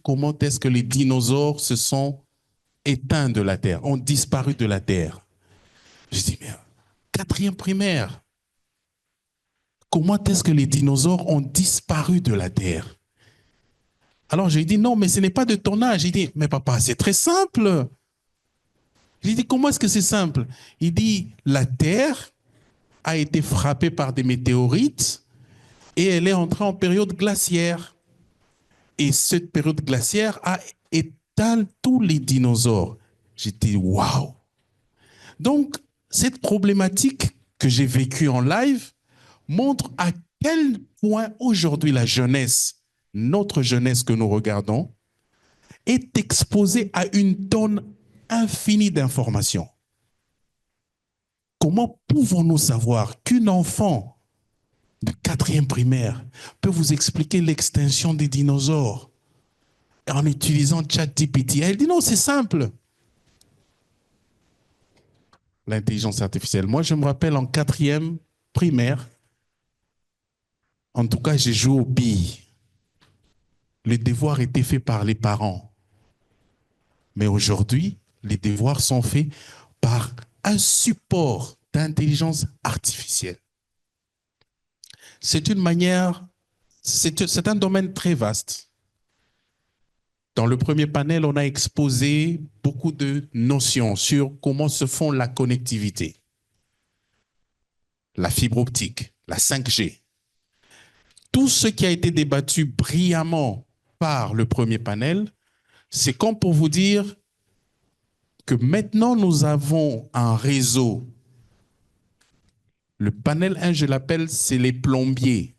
comment est-ce que les dinosaures se sont éteints de la Terre, ont disparu de la Terre. Je dis, mais quatrième primaire, comment est-ce que les dinosaures ont disparu de la Terre? Alors j'ai dit, non, mais ce n'est pas de ton âge. Il dit, mais papa, c'est très simple. J'ai dit, comment est-ce que c'est simple? Il dit, la Terre a été frappée par des météorites et elle est entrée en période glaciaire. Et cette période glaciaire a éteint tous les dinosaures. J'ai dit, waouh! Donc, cette problématique que j'ai vécue en live montre à quel point aujourd'hui la jeunesse, notre jeunesse que nous regardons, est exposée à une tonne infinie d'informations. Comment pouvons-nous savoir qu'un enfant de quatrième primaire peut vous expliquer l'extinction des dinosaures en utilisant ChatGPT? Elle dit non, c'est simple. L'intelligence artificielle. Moi, je me rappelle en quatrième primaire, en tout cas, j'ai joué aux billes. Les devoirs étaient faits par les parents. Mais aujourd'hui, les devoirs sont faits par un support d'intelligence artificielle. C'est une manière, c'est un domaine très vaste. Dans le premier panel, on a exposé beaucoup de notions sur comment se font la connectivité, la fibre optique, la 5G. Tout ce qui a été débattu brillamment par le premier panel, c'est comme pour vous dire que maintenant nous avons un réseau. Le panel 1, je l'appelle, c'est les plombiers.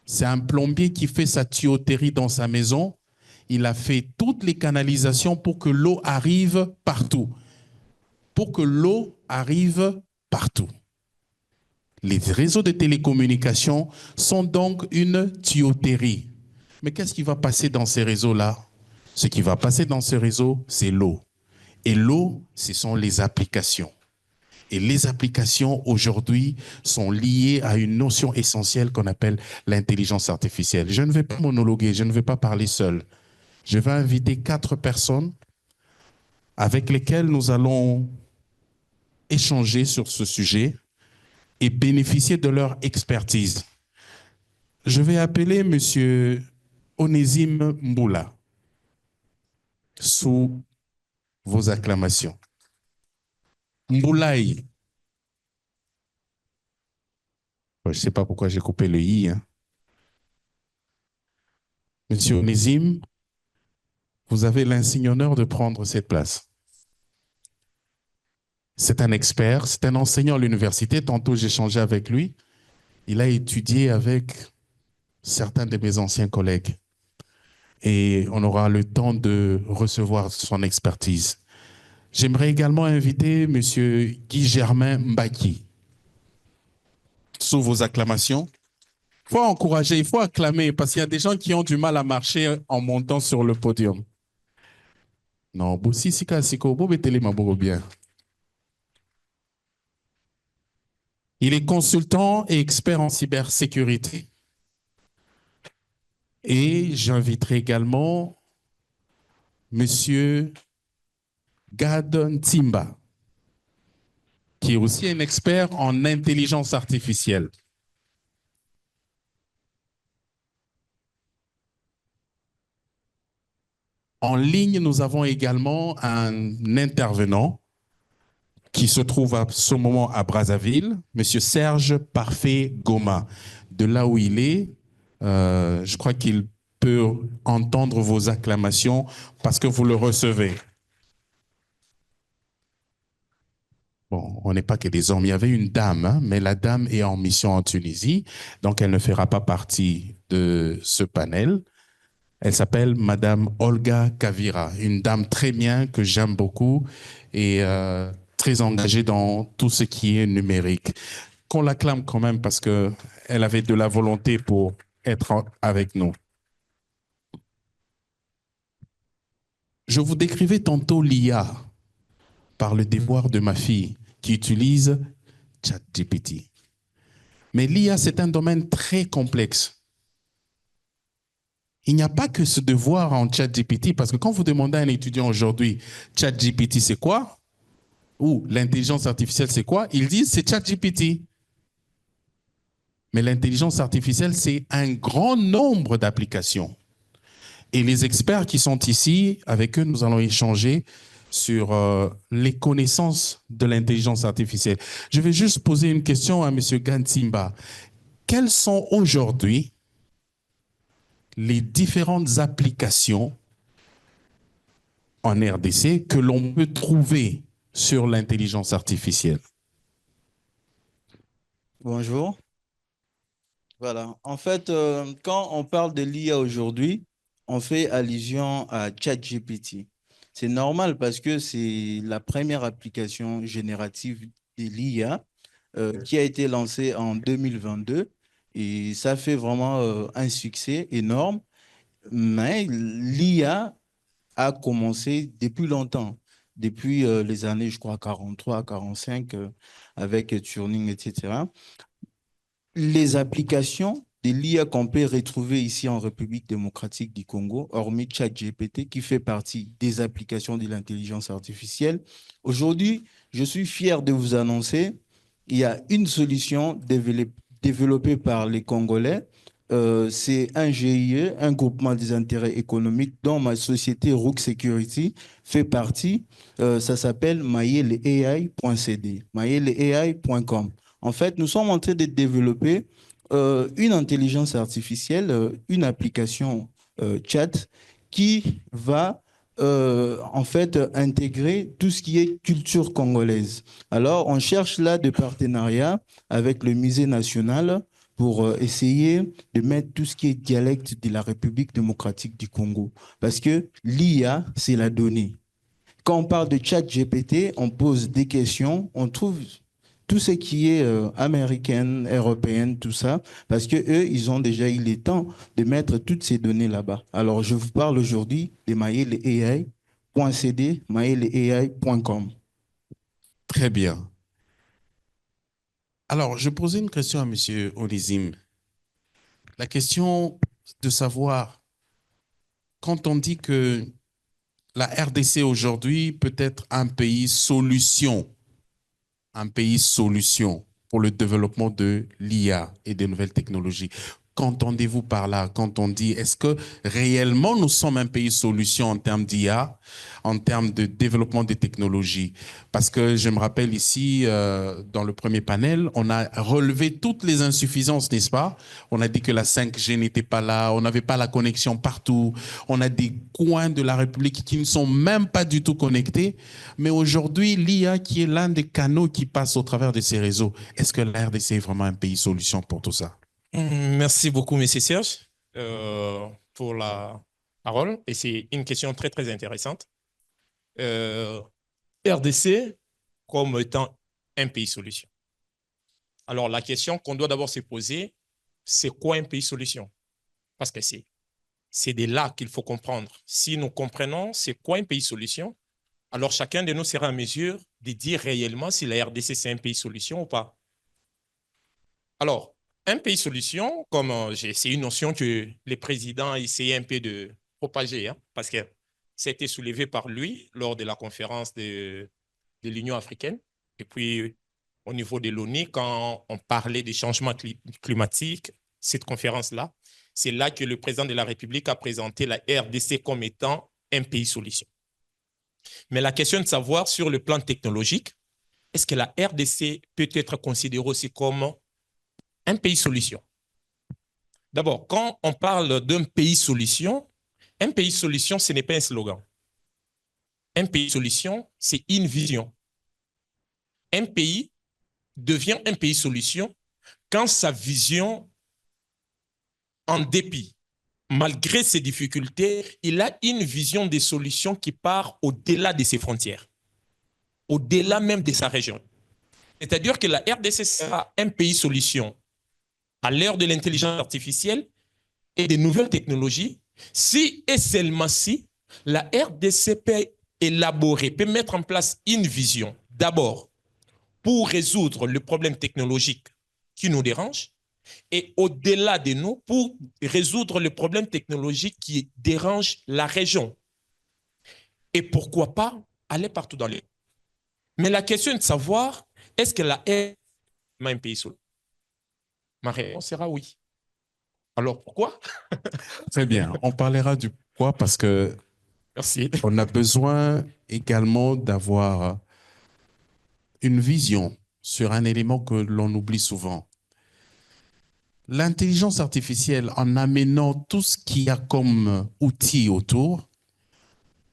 C'est un plombier qui fait sa tuyauterie dans sa maison. Il a fait toutes les canalisations pour que l'eau arrive partout. Pour que l'eau arrive partout. Les réseaux de télécommunications sont donc une tuyauterie. Mais qu'est-ce qui va passer dans ces réseaux-là? Ce qui va passer dans ce réseau, c'est l'eau. Et l'eau, ce sont les applications. Et les applications, aujourd'hui, sont liées à une notion essentielle qu'on appelle l'intelligence artificielle. Je ne vais pas monologuer, je ne vais pas parler seul. Je vais inviter 4 personnes avec lesquelles nous allons échanger sur ce sujet et bénéficier de leur expertise. Je vais appeler M. Onésime Mboula sous vos acclamations. Mboulaye. Je ne sais pas pourquoi j'ai coupé le i. Hein. Monsieur Onésime, vous avez l'insigne honneur de prendre cette place. C'est un expert, c'est un enseignant à l'université. Tantôt, j'ai échangé avec lui. Il a étudié avec certains de mes anciens collègues. Et on aura le temps de recevoir son expertise. J'aimerais également inviter M. Guy-Germain Mbaki. Sous vos acclamations. Il faut encourager, il faut acclamer, parce qu'il y a des gens qui ont du mal à marcher en montant sur le podium. Non, bien. Il est consultant et expert en cybersécurité. Et j'inviterai également M. Gad Timba, qui est aussi un expert en intelligence artificielle. En ligne, nous avons également un intervenant qui se trouve à ce moment à Brazzaville, M. Serge Parfait Goma. De là où il est, je crois qu'il peut entendre vos acclamations parce que vous le recevez. Bon, on n'est pas que des hommes. Il y avait une dame, hein, mais la dame est en mission en Tunisie, donc elle ne fera pas partie de ce panel. Elle s'appelle Madame Olga Kavira, une dame très bien que j'aime beaucoup et très engagée dans tout ce qui est numérique. Qu'on l'acclame quand même parce qu'elle avait de la volonté pour être avec nous. Je vous décrivais tantôt l'IA par le devoir de ma fille qui utilise ChatGPT. Mais l'IA, c'est un domaine très complexe. il n'y a pas que ce devoir en ChatGPT, parce que quand vous demandez à un étudiant aujourd'hui, ChatGPT c'est quoi? Ou l'intelligence artificielle c'est quoi? Ils disent c'est ChatGPT. Mais l'intelligence artificielle, c'est un grand nombre d'applications. Et les experts qui sont ici, avec eux, nous allons échanger sur les connaissances de l'intelligence artificielle. Je vais juste poser une question à M. Gantimba. Quelles sont aujourd'hui les différentes applications en RDC que l'on peut trouver sur l'intelligence artificielle? Bonjour. Voilà. En fait, quand on parle de l'IA aujourd'hui, on fait allusion à ChatGPT. C'est normal parce que c'est la première application générative de l'IA qui a été lancée en 2022 et ça fait vraiment un succès énorme. Mais l'IA a commencé depuis longtemps, depuis les années, je crois, 43, 45, avec Turing, etc. Les applications de l'IA qu'on peut retrouver ici en République démocratique du Congo, hormis ChatGPT, qui fait partie des applications de l'intelligence artificielle. Aujourd'hui, je suis fier de vous annoncer qu'il y a une solution développée par les Congolais. C'est un GIE, un groupement des intérêts économiques dont ma société Rook Security fait partie. Ça s'appelle mayeleai.cd, mayeleai.com. En fait, nous sommes en train de développer une intelligence artificielle, une application chat qui va en fait intégrer tout ce qui est culture congolaise. Alors, on cherche là des partenariats avec le Musée national pour essayer de mettre tout ce qui est dialecte de la République démocratique du Congo. Parce que l'IA, c'est la donnée. Quand on parle de chat GPT, on pose des questions, on trouve tout ce qui est américaine, européenne, tout ça, parce que eux, ils ont déjà eu le temps de mettre toutes ces données là-bas. Alors, je vous parle aujourd'hui de mayeleai.cd, mayeleai.com. Très bien. Alors, je posais une question à M. Onésime. La question de savoir, quand on dit que la RDC aujourd'hui peut être un pays solution pour le développement de l'IA et des nouvelles technologies. Qu'entendez-vous par là quand on dit, est-ce que réellement nous sommes un pays solution en termes d'IA, en termes de développement des technologies? Parce que je me rappelle ici, dans le premier panel, on a relevé toutes les insuffisances, n'est-ce pas? On a dit que la 5G n'était pas là, on n'avait pas la connexion partout, on a des coins de la République qui ne sont même pas du tout connectés. Mais aujourd'hui, l'IA qui est l'un des canaux qui passe au travers de ces réseaux, est-ce que la RDC est vraiment un pays solution pour tout ça? Merci beaucoup, M. Serge, pour la parole. Et c'est une question très, très intéressante. RDC comme étant un pays solution. Alors, la question qu'on doit d'abord se poser, c'est quoi un pays solution? Parce que c'est de là qu'il faut comprendre. Si nous comprenons c'est quoi un pays solution, alors chacun de nous sera en mesure de dire réellement si la RDC c'est un pays solution ou pas. Alors, un pays solution, comme c'est une notion que le président a essayé un peu de propager, hein, parce que c'était soulevé par lui lors de la conférence de l'Union africaine. Et puis, au niveau de l'ONU, quand on parlait des changements climatiques, cette conférence-là, c'est là que le président de la République a présenté la RDC comme étant un pays solution. Mais la question de savoir sur le plan technologique, est-ce que la RDC peut être considérée aussi comme un pays solution? D'abord, quand on parle d'un pays solution, ce n'est pas un slogan. Un pays solution, c'est une vision. Un pays devient un pays solution quand sa vision, en dépit, malgré ses difficultés, il a une vision des solutions qui part au-delà de ses frontières, au-delà même de sa région. C'est-à-dire que la RDC sera un pays solution à l'ère de l'intelligence artificielle et des nouvelles technologies, si et seulement si la RDC peut élaborer, peut mettre en place une vision, d'abord, pour résoudre le problème technologique qui nous dérange, et au-delà de nous pour résoudre les problèmes technologiques qui dérangent la région. Et pourquoi pas aller partout dans les... Mais la question est de savoir, est-ce que la haine est un pays solo? Ma réponse sera oui. Alors pourquoi? Très bien. On parlera du pourquoi parce que Merci. on a besoin également d'avoir une vision sur un élément que l'on oublie souvent. L'intelligence artificielle, en amenant tout ce qu'il y a comme outil autour,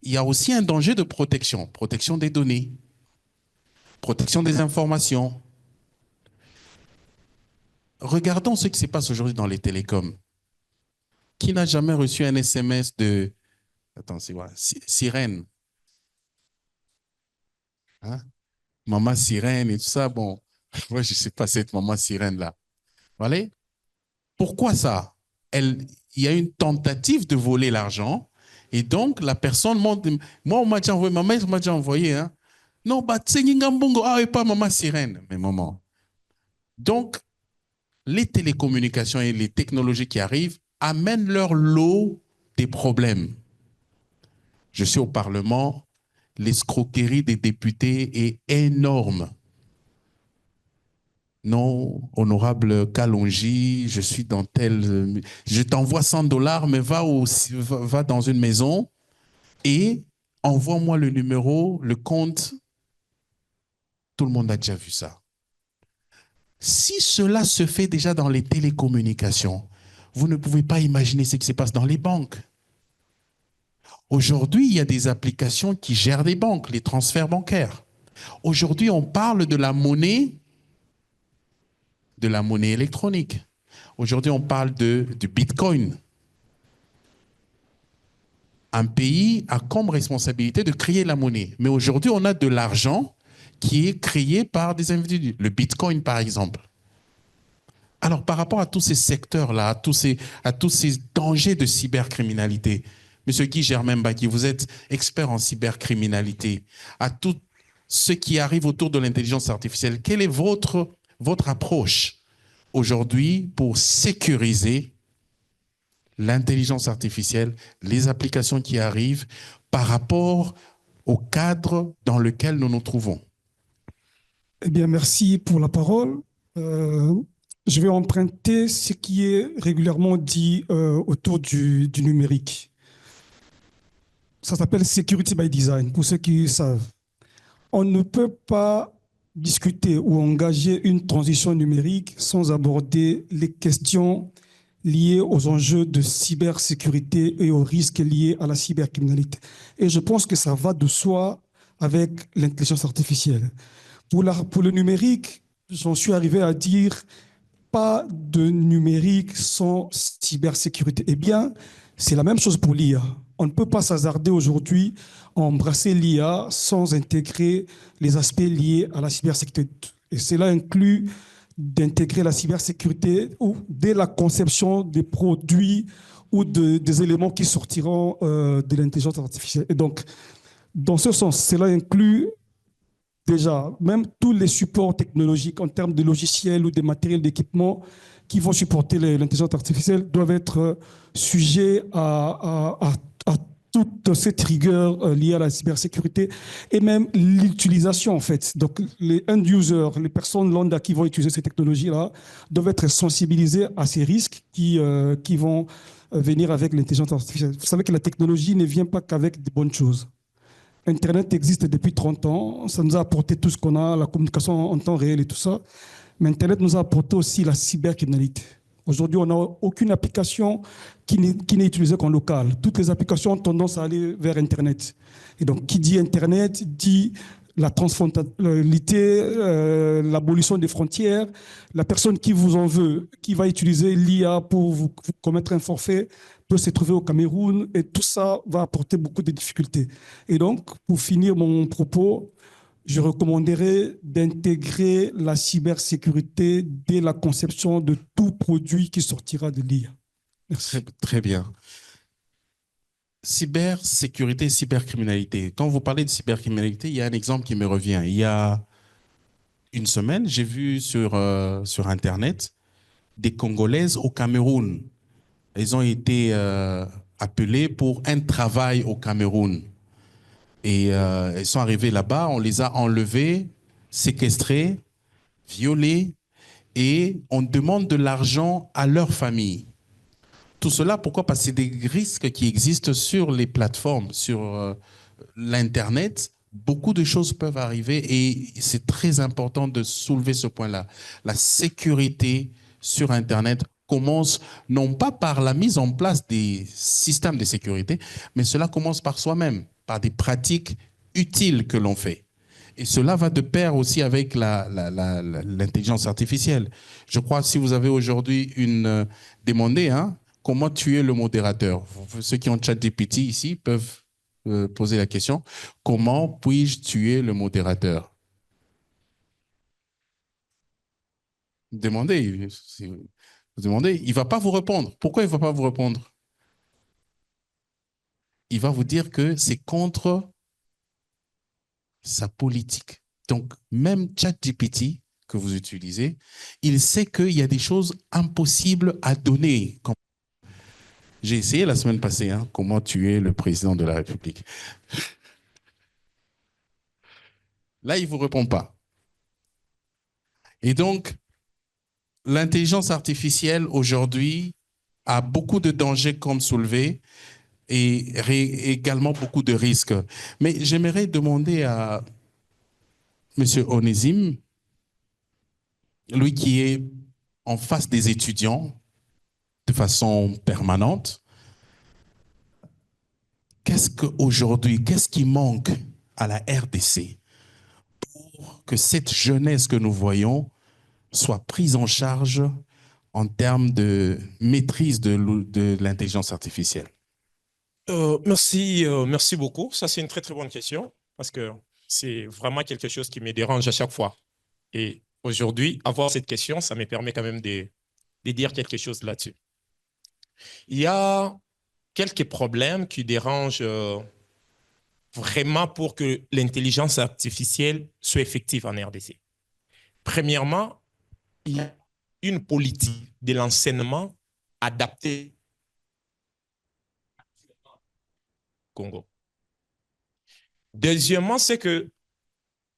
il y a aussi un danger de protection. Protection des données, protection des informations. Regardons ce qui se passe aujourd'hui dans les télécoms. Qui n'a jamais reçu un SMS de... Attends, c'est quoi? Sirène. Hein? Maman sirène et tout ça. Bon, moi, je ne sais pas cette maman sirène-là. Voilà. Pourquoi ça? Il y a une tentative de voler l'argent et donc la personne monte. Moi, on m'a déjà envoyé, ma mère m'a déjà envoyé. Hein? Non, bah, ah, et pas maman sirène. Mais maman. Donc, les télécommunications et les technologies qui arrivent amènent leur lot des problèmes. Je suis au Parlement, l'escroquerie des députés est énorme. Non, honorable Kalonji, je suis dans tel... Je t'envoie 100 $, mais va dans une maison et envoie-moi le numéro, le compte. Tout le monde a déjà vu ça. Si cela se fait déjà dans les télécommunications, vous ne pouvez pas imaginer ce qui se passe dans les banques. Aujourd'hui, il y a des applications qui gèrent des banques, les transferts bancaires. Aujourd'hui, on parle de la monnaie électronique. Aujourd'hui, on parle du Bitcoin. Un pays a comme responsabilité de créer la monnaie. Mais aujourd'hui, on a de l'argent qui est créé par des individus. Le Bitcoin, par exemple. Alors, par rapport à tous ces secteurs-là, à tous ces dangers de cybercriminalité, Monsieur Guy Germain Baki, vous êtes expert en cybercriminalité, à tout ce qui arrive autour de l'intelligence artificielle, quelle est votre approche aujourd'hui pour sécuriser l'intelligence artificielle, les applications qui arrivent par rapport au cadre dans lequel nous nous trouvons? Eh bien, merci pour la parole. Je vais emprunter ce qui est régulièrement dit autour du numérique. Ça s'appelle Security by Design, pour ceux qui savent. On ne peut pas discuter ou engager une transition numérique sans aborder les questions liées aux enjeux de cybersécurité et aux risques liés à la cybercriminalité. Et je pense que ça va de soi avec l'intelligence artificielle. Pour le numérique, j'en suis arrivé à dire pas de numérique sans cybersécurité. Eh bien, c'est la même chose pour l'IA. On ne peut pas s'hasarder aujourd'hui à embrasser l'IA sans intégrer les aspects liés à la cybersécurité. Et cela inclut d'intégrer la cybersécurité ou dès la conception des produits ou des éléments qui sortiront de l'intelligence artificielle. Et donc, dans ce sens, cela inclut déjà même tous les supports technologiques en termes de logiciels ou de matériels d'équipement qui vont supporter l'intelligence artificielle doivent être sujets à toute cette rigueur liée à la cybersécurité et même l'utilisation en fait. Donc les end-users, les personnes lambda qui vont utiliser ces technologies-là doivent être sensibilisés à ces risques qui vont venir avec l'intelligence artificielle. Vous savez que la technologie ne vient pas qu'avec de bonnes choses. Internet existe depuis 30 ans, ça nous a apporté tout ce qu'on a, la communication en temps réel et tout ça, mais Internet nous a apporté aussi la cybercriminalité. Aujourd'hui, on n'a aucune application qui n'est utilisée qu'en local. Toutes les applications ont tendance à aller vers Internet. Et donc, qui dit Internet dit la transfrontalité, l'abolition des frontières. La personne qui vous en veut, qui va utiliser l'IA pour vous commettre un forfait, peut se trouver au Cameroun et tout ça va apporter beaucoup de difficultés. Et donc, pour finir mon propos, je recommanderais d'intégrer la cybersécurité dès la conception de tout produit qui sortira de l'IA. Merci. Très bien. Cybersécurité, cybercriminalité. Quand vous parlez de cybercriminalité, il y a un exemple qui me revient. Il y a une semaine, j'ai vu sur Internet des Congolaises au Cameroun. Elles ont été appelées pour un travail au Cameroun. Et elles sont arrivées là-bas, on les a enlevées, séquestrées, violées, et on demande de l'argent à leur famille. Tout cela, pourquoi? Parce que c'est des risques qui existent sur les plateformes, sur l'Internet. Beaucoup de choses peuvent arriver et c'est très important de soulever ce point-là. La sécurité sur Internet commence non pas par la mise en place des systèmes de sécurité, mais cela commence par soi-même, par des pratiques utiles que l'on fait. Et cela va de pair aussi avec l'intelligence artificielle. Je crois que si vous avez aujourd'hui demandé comment tuer le modérateur, ceux qui ont ChatGPT ici peuvent poser la question, comment puis-je tuer le modérateur? Demandez, demandez, il ne va pas vous répondre. Pourquoi il ne va pas vous répondre? Il va vous dire que c'est contre sa politique. Donc, même ChatGPT que vous utilisez, il sait qu'il y a des choses impossibles à donner. J'ai essayé la semaine passée, comment tuer le président de la République. Là, il ne vous répond pas. Et donc, l'intelligence artificielle aujourd'hui a beaucoup de dangers comme soulevé et également beaucoup de risques. Mais j'aimerais demander à M. Onésime, lui qui est en face des étudiants de façon permanente, qu'est-ce qui manque à la RDC pour que cette jeunesse que nous voyons soit prise en charge en termes de maîtrise de l'intelligence artificielle? Merci beaucoup. Ça, c'est une très, très bonne question parce que c'est vraiment quelque chose qui me dérange à chaque fois. Et aujourd'hui, avoir cette question, ça me permet quand même de dire quelque chose là-dessus. Il y a quelques problèmes qui dérangent vraiment pour que l'intelligence artificielle soit effective en RDC. Premièrement, il y a une politique de l'enseignement adaptée au Congo. Deuxièmement, c'est que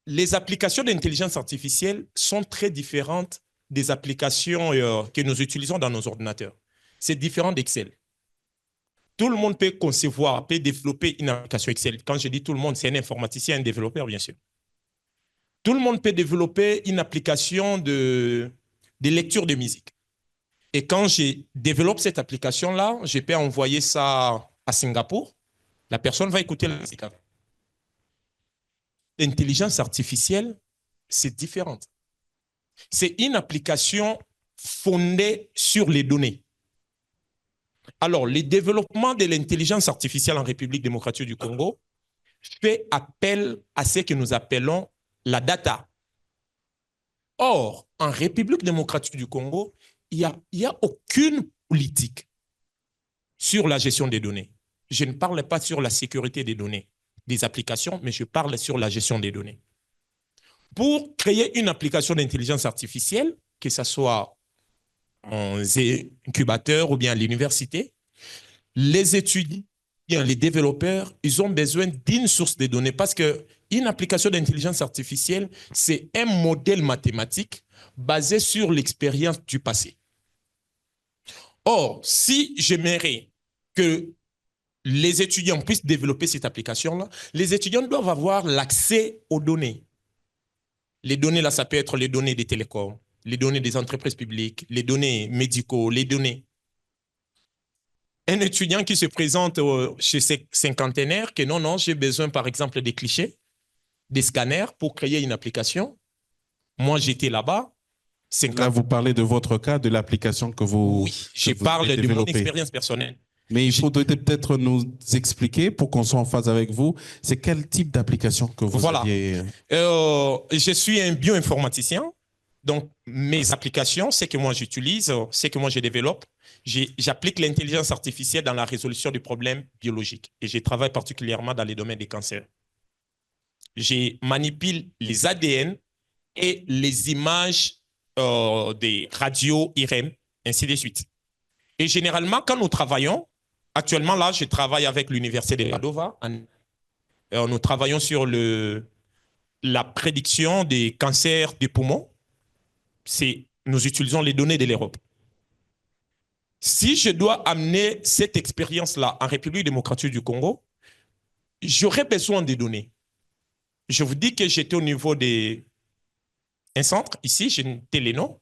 les applications d'intelligence artificielle sont très différentes des applications que nous utilisons dans nos ordinateurs. C'est différent d'Excel. Tout le monde peut concevoir, peut développer une application Excel. Quand je dis tout le monde, c'est un informaticien, un développeur, bien sûr. Tout le monde peut développer une application de lecture de musique. Et quand je développe cette application-là, je peux envoyer ça à Singapour. La personne va écouter la musique. L'intelligence artificielle, c'est différent. C'est une application fondée sur les données. Alors, le développement de l'intelligence artificielle en République démocratique du Congo fait appel à ce que nous appelons la data. Or, en République démocratique du Congo, il n'y a aucune politique sur la gestion des données. Je ne parle pas sur la sécurité des données, des applications, mais je parle sur la gestion des données. Pour créer une application d'intelligence artificielle, que ce soit en incubateur ou bien à l'université, les étudiants, les développeurs, ils ont besoin d'une source de données parce qu'une application d'intelligence artificielle, c'est un modèle mathématique basé sur l'expérience du passé. Or, si j'aimerais que les étudiants puissent développer cette application-là, les étudiants doivent avoir l'accès aux données. Les données, là, ça peut être les données des télécoms, les données des entreprises publiques, les données médicaux, les données. Un étudiant qui se présente chez ces cinquantenaires, que non, j'ai besoin, par exemple, des clichés, des scanners pour créer une application. Moi, j'étais là-bas. Là, vous parlez de votre cas, de l'application que vous Oui, je parle de mon expérience personnelle. Mais il faudrait peut-être nous expliquer, pour qu'on soit en phase avec vous, c'est quel type d'application que vous aviez? Je suis un bioinformaticien. Donc, mes applications, c'est que moi j'utilise, c'est que moi je développe. J'applique l'intelligence artificielle dans la résolution des problèmes biologiques. Et je travaille particulièrement dans les domaines des cancers. Je manipule les ADN et les images des radios IRM ainsi de suite. Et généralement, quand nous travaillons, actuellement là, je travaille avec l'Université de Padova. Nous travaillons sur la prédiction des cancers des poumons. Nous utilisons les données de l'Europe. Si je dois amener cette expérience-là en République démocratique du Congo, j'aurais besoin des données. Je vous dis que j'étais au niveau d'un centre, ici, j'ai une Télénon.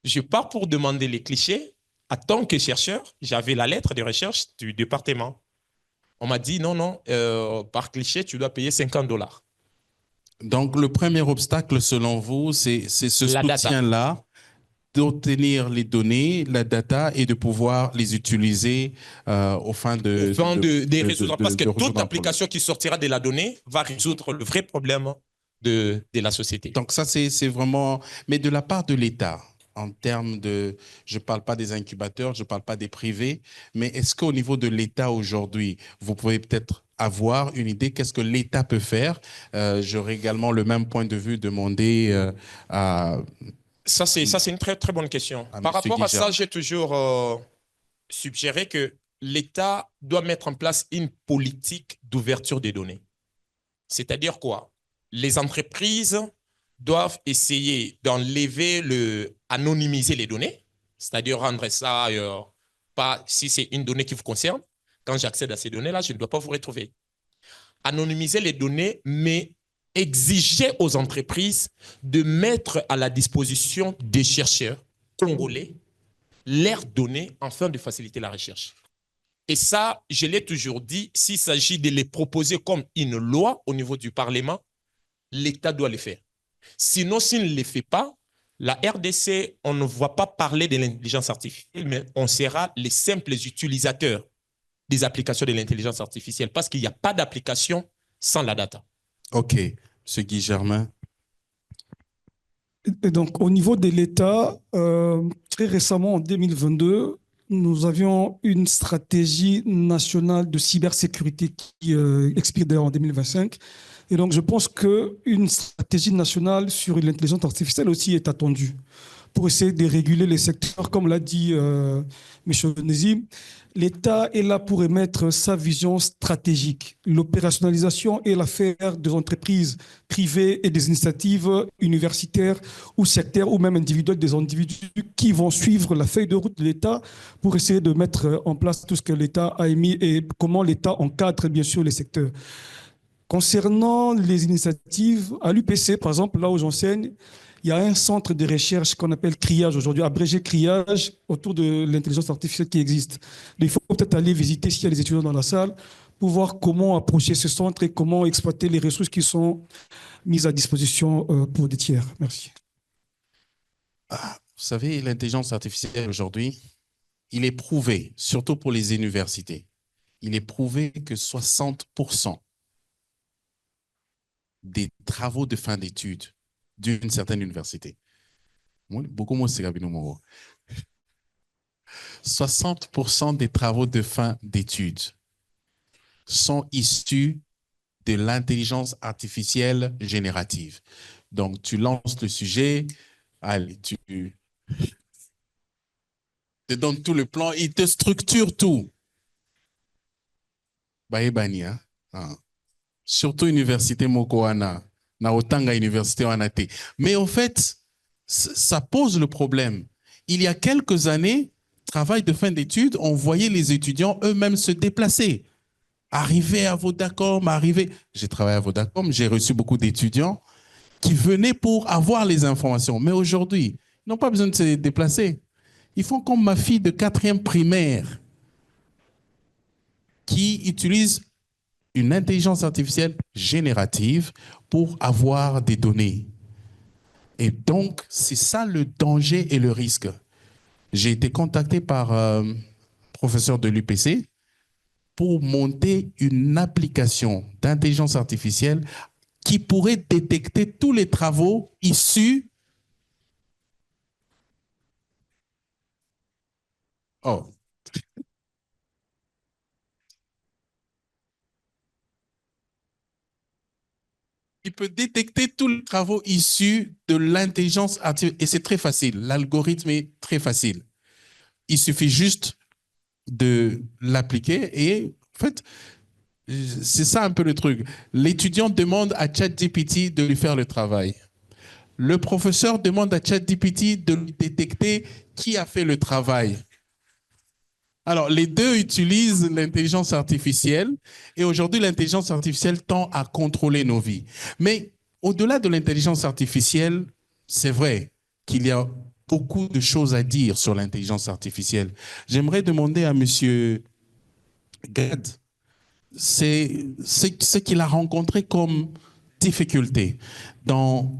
Je pars pour demander les clichés. En tant que chercheur, j'avais la lettre de recherche du département. On m'a dit, non, par cliché, tu dois payer $50. Donc, le premier obstacle, selon vous, c'est ce soutien-là d'obtenir les données, la data et de pouvoir les utiliser aux fins de résoudre. Parce que toute application qui sortira de la donnée va résoudre le vrai problème de la société. Donc ça, c'est vraiment… Mais de la part de l'État, en termes de… Je ne parle pas des incubateurs, je ne parle pas des privés, mais est-ce qu'au niveau de l'État aujourd'hui, vous pouvez peut-être avoir une idée qu'est-ce que l'État peut faire? J'aurais également le même point de vue demandé à… Ça, c'est une très, très bonne question. Par rapport à ça, j'ai toujours suggéré que l'État doit mettre en place une politique d'ouverture des données. C'est-à-dire quoi? Les entreprises doivent essayer d'enlever anonymiser les données, c'est-à-dire rendre ça, pas si c'est une donnée qui vous concerne, quand j'accède à ces données-là, je ne dois pas vous retrouver. Anonymiser les données, mais exiger aux entreprises de mettre à la disposition des chercheurs congolais leurs données afin de faciliter la recherche. Et ça, je l'ai toujours dit, s'il s'agit de les proposer comme une loi au niveau du Parlement, l'État doit le faire. Sinon, s'il ne le fait pas, la RDC, on ne va pas parler de l'intelligence artificielle, mais on sera les simples utilisateurs des applications de l'intelligence artificielle parce qu'il n'y a pas d'application sans la data. OK. M. Guy Germain. Et donc, au niveau de l'État, très récemment, en 2022, nous avions une stratégie nationale de cybersécurité qui expire d'ailleurs en 2025. Et donc, je pense qu'une stratégie nationale sur l'intelligence artificielle aussi est attendue pour essayer de réguler les secteurs. Comme l'a dit M. Nézim, l'État est là pour émettre sa vision stratégique. L'opérationnalisation est l'affaire des entreprises privées et des initiatives universitaires ou sectaires ou même individuelles des individus qui vont suivre la feuille de route de l'État pour essayer de mettre en place tout ce que l'État a émis et comment l'État encadre bien sûr les secteurs. Concernant les initiatives, à l'UPC, par exemple, là où j'enseigne, il y a un centre de recherche qu'on appelle CRIAGE aujourd'hui, abrégé CRIAGE, autour de l'intelligence artificielle qui existe. Il faut peut-être aller visiter s'il y a des étudiants dans la salle pour voir comment approcher ce centre et comment exploiter les ressources qui sont mises à disposition pour des tiers. Merci. Vous savez, l'intelligence artificielle aujourd'hui, il est prouvé, surtout pour les universités, il est prouvé que 60% des travaux de fin d'études d'une certaine université, 60% des travaux de fin d'études sont issus de l'intelligence artificielle générative. Donc, tu lances le sujet, allez, tu te donnes tout le plan, il te structure tout. Baïbania. Surtout université Mokoana, na Otanga université Wanate. Mais en fait, ça pose le problème. Il y a quelques années, travail de fin d'études, on voyait les étudiants eux-mêmes se déplacer. Arriver à Vodacom, j'ai travaillé à Vodacom, j'ai reçu beaucoup d'étudiants qui venaient pour avoir les informations. Mais aujourd'hui, ils n'ont pas besoin de se déplacer. Ils font comme ma fille de 4e primaire qui utilise une intelligence artificielle générative pour avoir des données. Et donc, c'est ça le danger et le risque. J'ai été contacté par un professeur de l'UPC pour monter une application d'intelligence artificielle qui pourrait détecter tous les travaux issus il peut détecter tous les travaux issus de l'intelligence artificielle. Et c'est très facile. L'algorithme est très facile. il suffit juste de l'appliquer et en fait, c'est ça un peu le truc. L'étudiant demande à ChatGPT de lui faire le travail. Le professeur demande à ChatGPT de lui détecter qui a fait le travail. Alors, les deux utilisent l'intelligence artificielle et aujourd'hui, l'intelligence artificielle tend à contrôler nos vies. Mais au-delà de l'intelligence artificielle, c'est vrai qu'il y a beaucoup de choses à dire sur l'intelligence artificielle. J'aimerais demander à Monsieur Gad, c'est ce qu'il a rencontré comme difficulté dans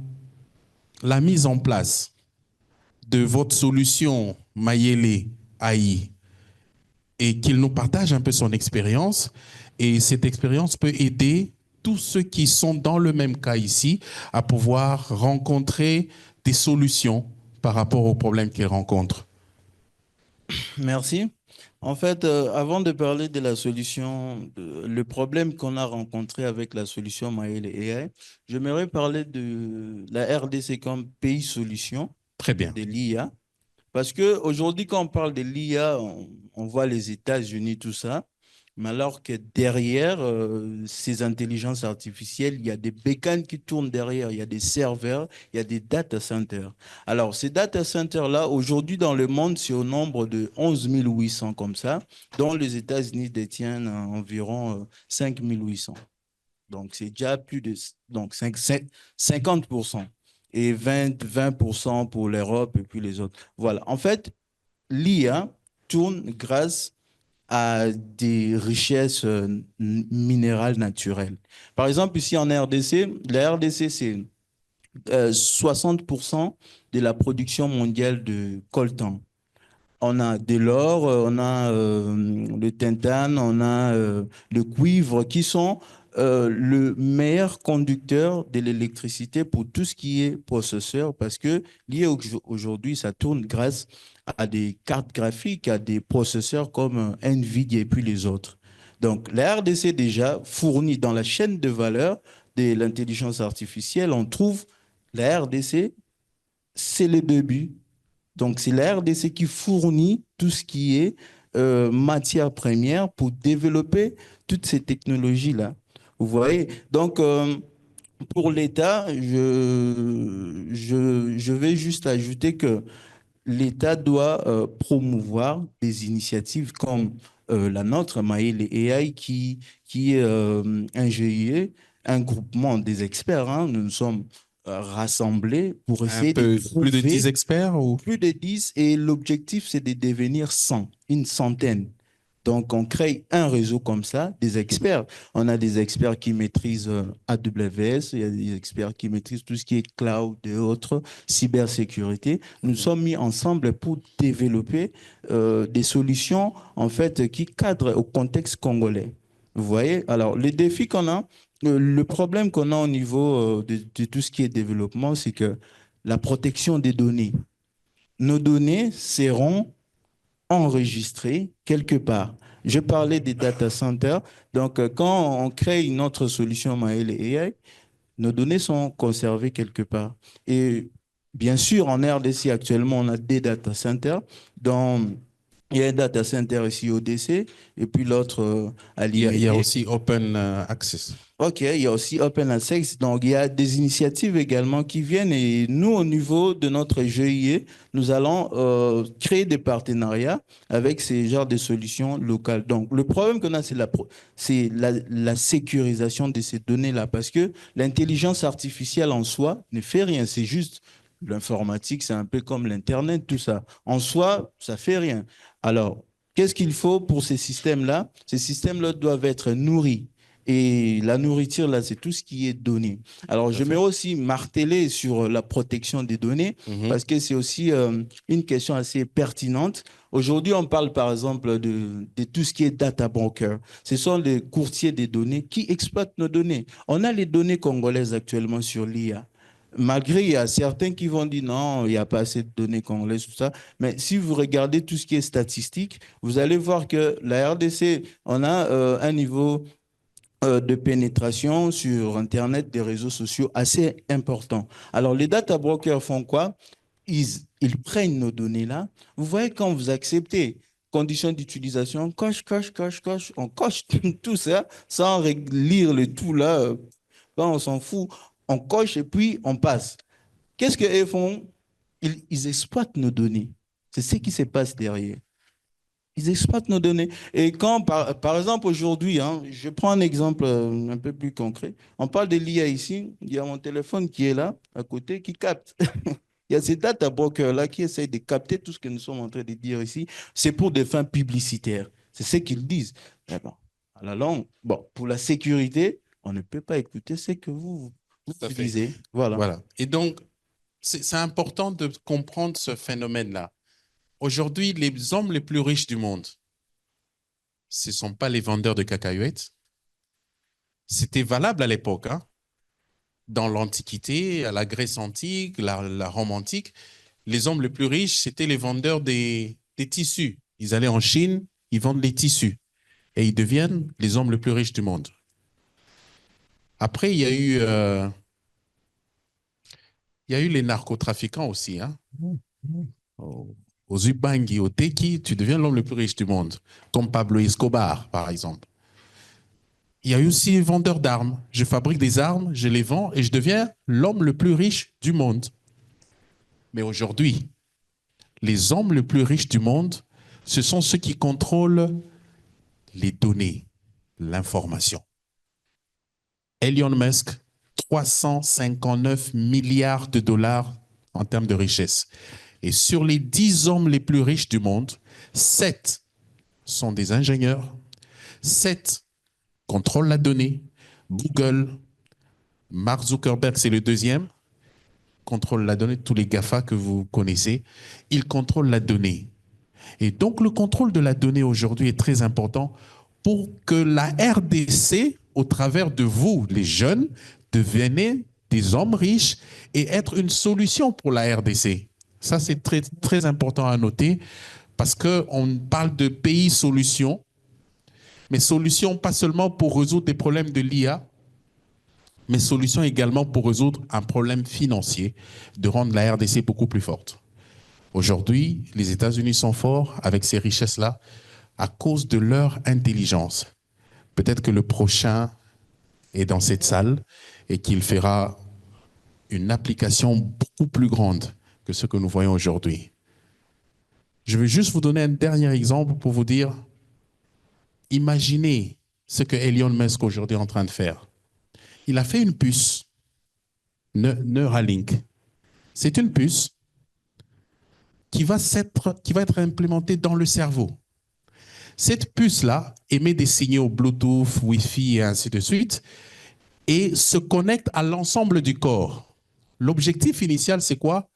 la mise en place de votre solution Mayele AI et qu'il nous partage un peu son expérience. Et cette expérience peut aider tous ceux qui sont dans le même cas ici à pouvoir rencontrer des solutions par rapport aux problèmes qu'ils rencontrent. Merci. En fait, avant de parler de la solution, le problème qu'on a rencontré avec la solution Maël et AI, j'aimerais parler de la RDC comme pays solution Très bien. de l'IA. Parce qu'aujourd'hui, quand on parle de l'IA, on voit les États-Unis, tout ça. Mais alors que derrière ces intelligences artificielles, il y a des bécanes qui tournent derrière, il y a des serveurs, il y a des data centers. Alors, ces data centers-là, aujourd'hui dans le monde, c'est au nombre de 11 800 comme ça, dont les États-Unis détiennent environ 5 800. Donc, c'est déjà plus de 50% et 20% pour l'Europe et puis les autres. Voilà. En fait, l'IA tourne grâce à des richesses minérales naturelles. Par exemple, ici en RDC, la RDC, c'est 60% de la production mondiale de coltan. On a de l'or, on a le tintane, on a le cuivre qui sont le meilleur conducteur de l'électricité pour tout ce qui est processeur parce que aujourd'hui, ça tourne grâce à des cartes graphiques, à des processeurs comme NVIDIA et puis les autres. Donc, la RDC déjà fournit dans la chaîne de valeur de l'intelligence artificielle, on trouve la RDC, c'est le début. Donc, c'est la RDC qui fournit tout ce qui est matière première pour développer toutes ces technologies-là. Vous voyez? Donc, pour l'État, je vais juste ajouter que l'État doit promouvoir des initiatives comme la nôtre, Maïl et AI, qui est un GIE, un groupement des experts. Hein. Nous nous sommes rassemblés pour essayer de trouver plus de 10 experts ou... plus de 10 et l'objectif, c'est de devenir 100, une centaine. Donc, on crée un réseau comme ça, des experts. On a des experts qui maîtrisent AWS, il y a des experts qui maîtrisent tout ce qui est cloud et autres, cybersécurité. Nous sommes mis ensemble pour développer des solutions, en fait, qui cadrent au contexte congolais. Vous voyez? Alors, les défis qu'on a, le problème qu'on a au niveau de tout ce qui est développement, c'est que la protection des données. Nos données seront enregistrées quelque part. Je parlais des data centers. Donc, quand on crée une autre solution Maël et AI, nos données sont conservées quelque part. Et bien sûr, en RDC, actuellement, on a des data centers dont il y a un data center ici au DC et puis l'autre à l'IMD. Il y a aussi Open Access. OK, il y a aussi Open Access. Donc, il y a des initiatives également qui viennent et nous, au niveau de notre GIE, nous allons créer des partenariats avec ces genres de solutions locales. Donc, le problème qu'on a, c'est la sécurisation de ces données-là parce que l'intelligence artificielle en soi ne fait rien. C'est juste l'informatique, c'est un peu comme l'Internet, tout ça. En soi, ça fait rien. Alors, qu'est-ce qu'il faut pour ces systèmes-là? Ces systèmes-là doivent être nourris. Et la nourriture, là, c'est tout ce qui est donné. Alors, je mets aussi marteler sur la protection des données parce que c'est aussi une question assez pertinente. Aujourd'hui, on parle par exemple de tout ce qui est data broker. Ce sont les courtiers des données qui exploitent nos données. On a les données congolaises actuellement sur l'IA. Malgré, il y a certains qui vont dire non, il n'y a pas assez de données congolaises, tout ça. Mais si vous regardez tout ce qui est statistique, vous allez voir que la RDC, on a un niveau de pénétration sur Internet, des réseaux sociaux assez important. Alors, les data brokers font quoi? ils prennent nos données-là. Vous voyez, quand vous acceptez conditions d'utilisation, coche, coche, coche, coche, on coche tout ça sans lire le tout là. Quand on s'en fout, on coche et puis on passe. Qu'est-ce qu'ils font? Ils exploitent nos données. C'est ce qui se passe derrière. Ils exploitent nos données. Et quand, par exemple, aujourd'hui, hein, je prends un exemple un peu plus concret. On parle de l'IA ici. Il y a mon téléphone qui est là, à côté, qui capte. Il y a ces data brokers-là qui essayent de capter tout ce que nous sommes en train de dire ici. C'est pour des fins publicitaires. C'est ce qu'ils disent. Mais bon, à la longue, bon, pour la sécurité, on ne peut pas écouter ce que vous utilisez. Voilà. Voilà. Et donc, c'est important de comprendre ce phénomène-là. Aujourd'hui, les hommes les plus riches du monde, ce ne sont pas les vendeurs de cacahuètes. C'était valable à l'époque, hein. Dans l'Antiquité, à la Grèce antique, la Rome antique, les hommes les plus riches, c'était les vendeurs des tissus. Ils allaient en Chine, ils vendent les tissus et ils deviennent les hommes les plus riches du monde. Après, il y a eu les narcotrafiquants aussi, hein. Aux Ubangi, au Teki, tu deviens l'homme le plus riche du monde, comme Pablo Escobar, par exemple. Il y a eu aussi les vendeurs d'armes. Je fabrique des armes, je les vends et je deviens l'homme le plus riche du monde. Mais aujourd'hui, les hommes les plus riches du monde, ce sont ceux qui contrôlent les données, l'information. Elon Musk, 359 milliards de dollars en termes de richesse. Et sur les 10 hommes les plus riches du monde, 7 sont des ingénieurs, 7 contrôlent la donnée. Google, Mark Zuckerberg, c'est le deuxième, contrôle la donnée, tous les GAFA que vous connaissez, ils contrôlent la donnée. Et donc, le contrôle de la donnée aujourd'hui est très important pour que la RDC, au travers de vous, les jeunes, deviennent des hommes riches et être une solution pour la RDC. Ça, c'est très, très important à noter parce qu'on parle de pays solutions, mais solutions pas seulement pour résoudre des problèmes de l'IA, mais solutions également pour résoudre un problème financier, de rendre la RDC beaucoup plus forte. Aujourd'hui, les États-Unis sont forts avec ces richesses-là à cause de leur intelligence. Peut-être que le prochain est dans cette salle et qu'il fera une application beaucoup plus grande que ce que nous voyons aujourd'hui. Je vais juste vous donner un dernier exemple pour vous dire, imaginez ce que Elon Musk aujourd'hui est en train de faire. Il a fait une puce, Neuralink. C'est une puce qui va être implémentée dans le cerveau. Cette puce-là émet des signaux Bluetooth, Wi-Fi et ainsi de suite et se connecte à l'ensemble du corps. L'objectif initial, c'est quoi?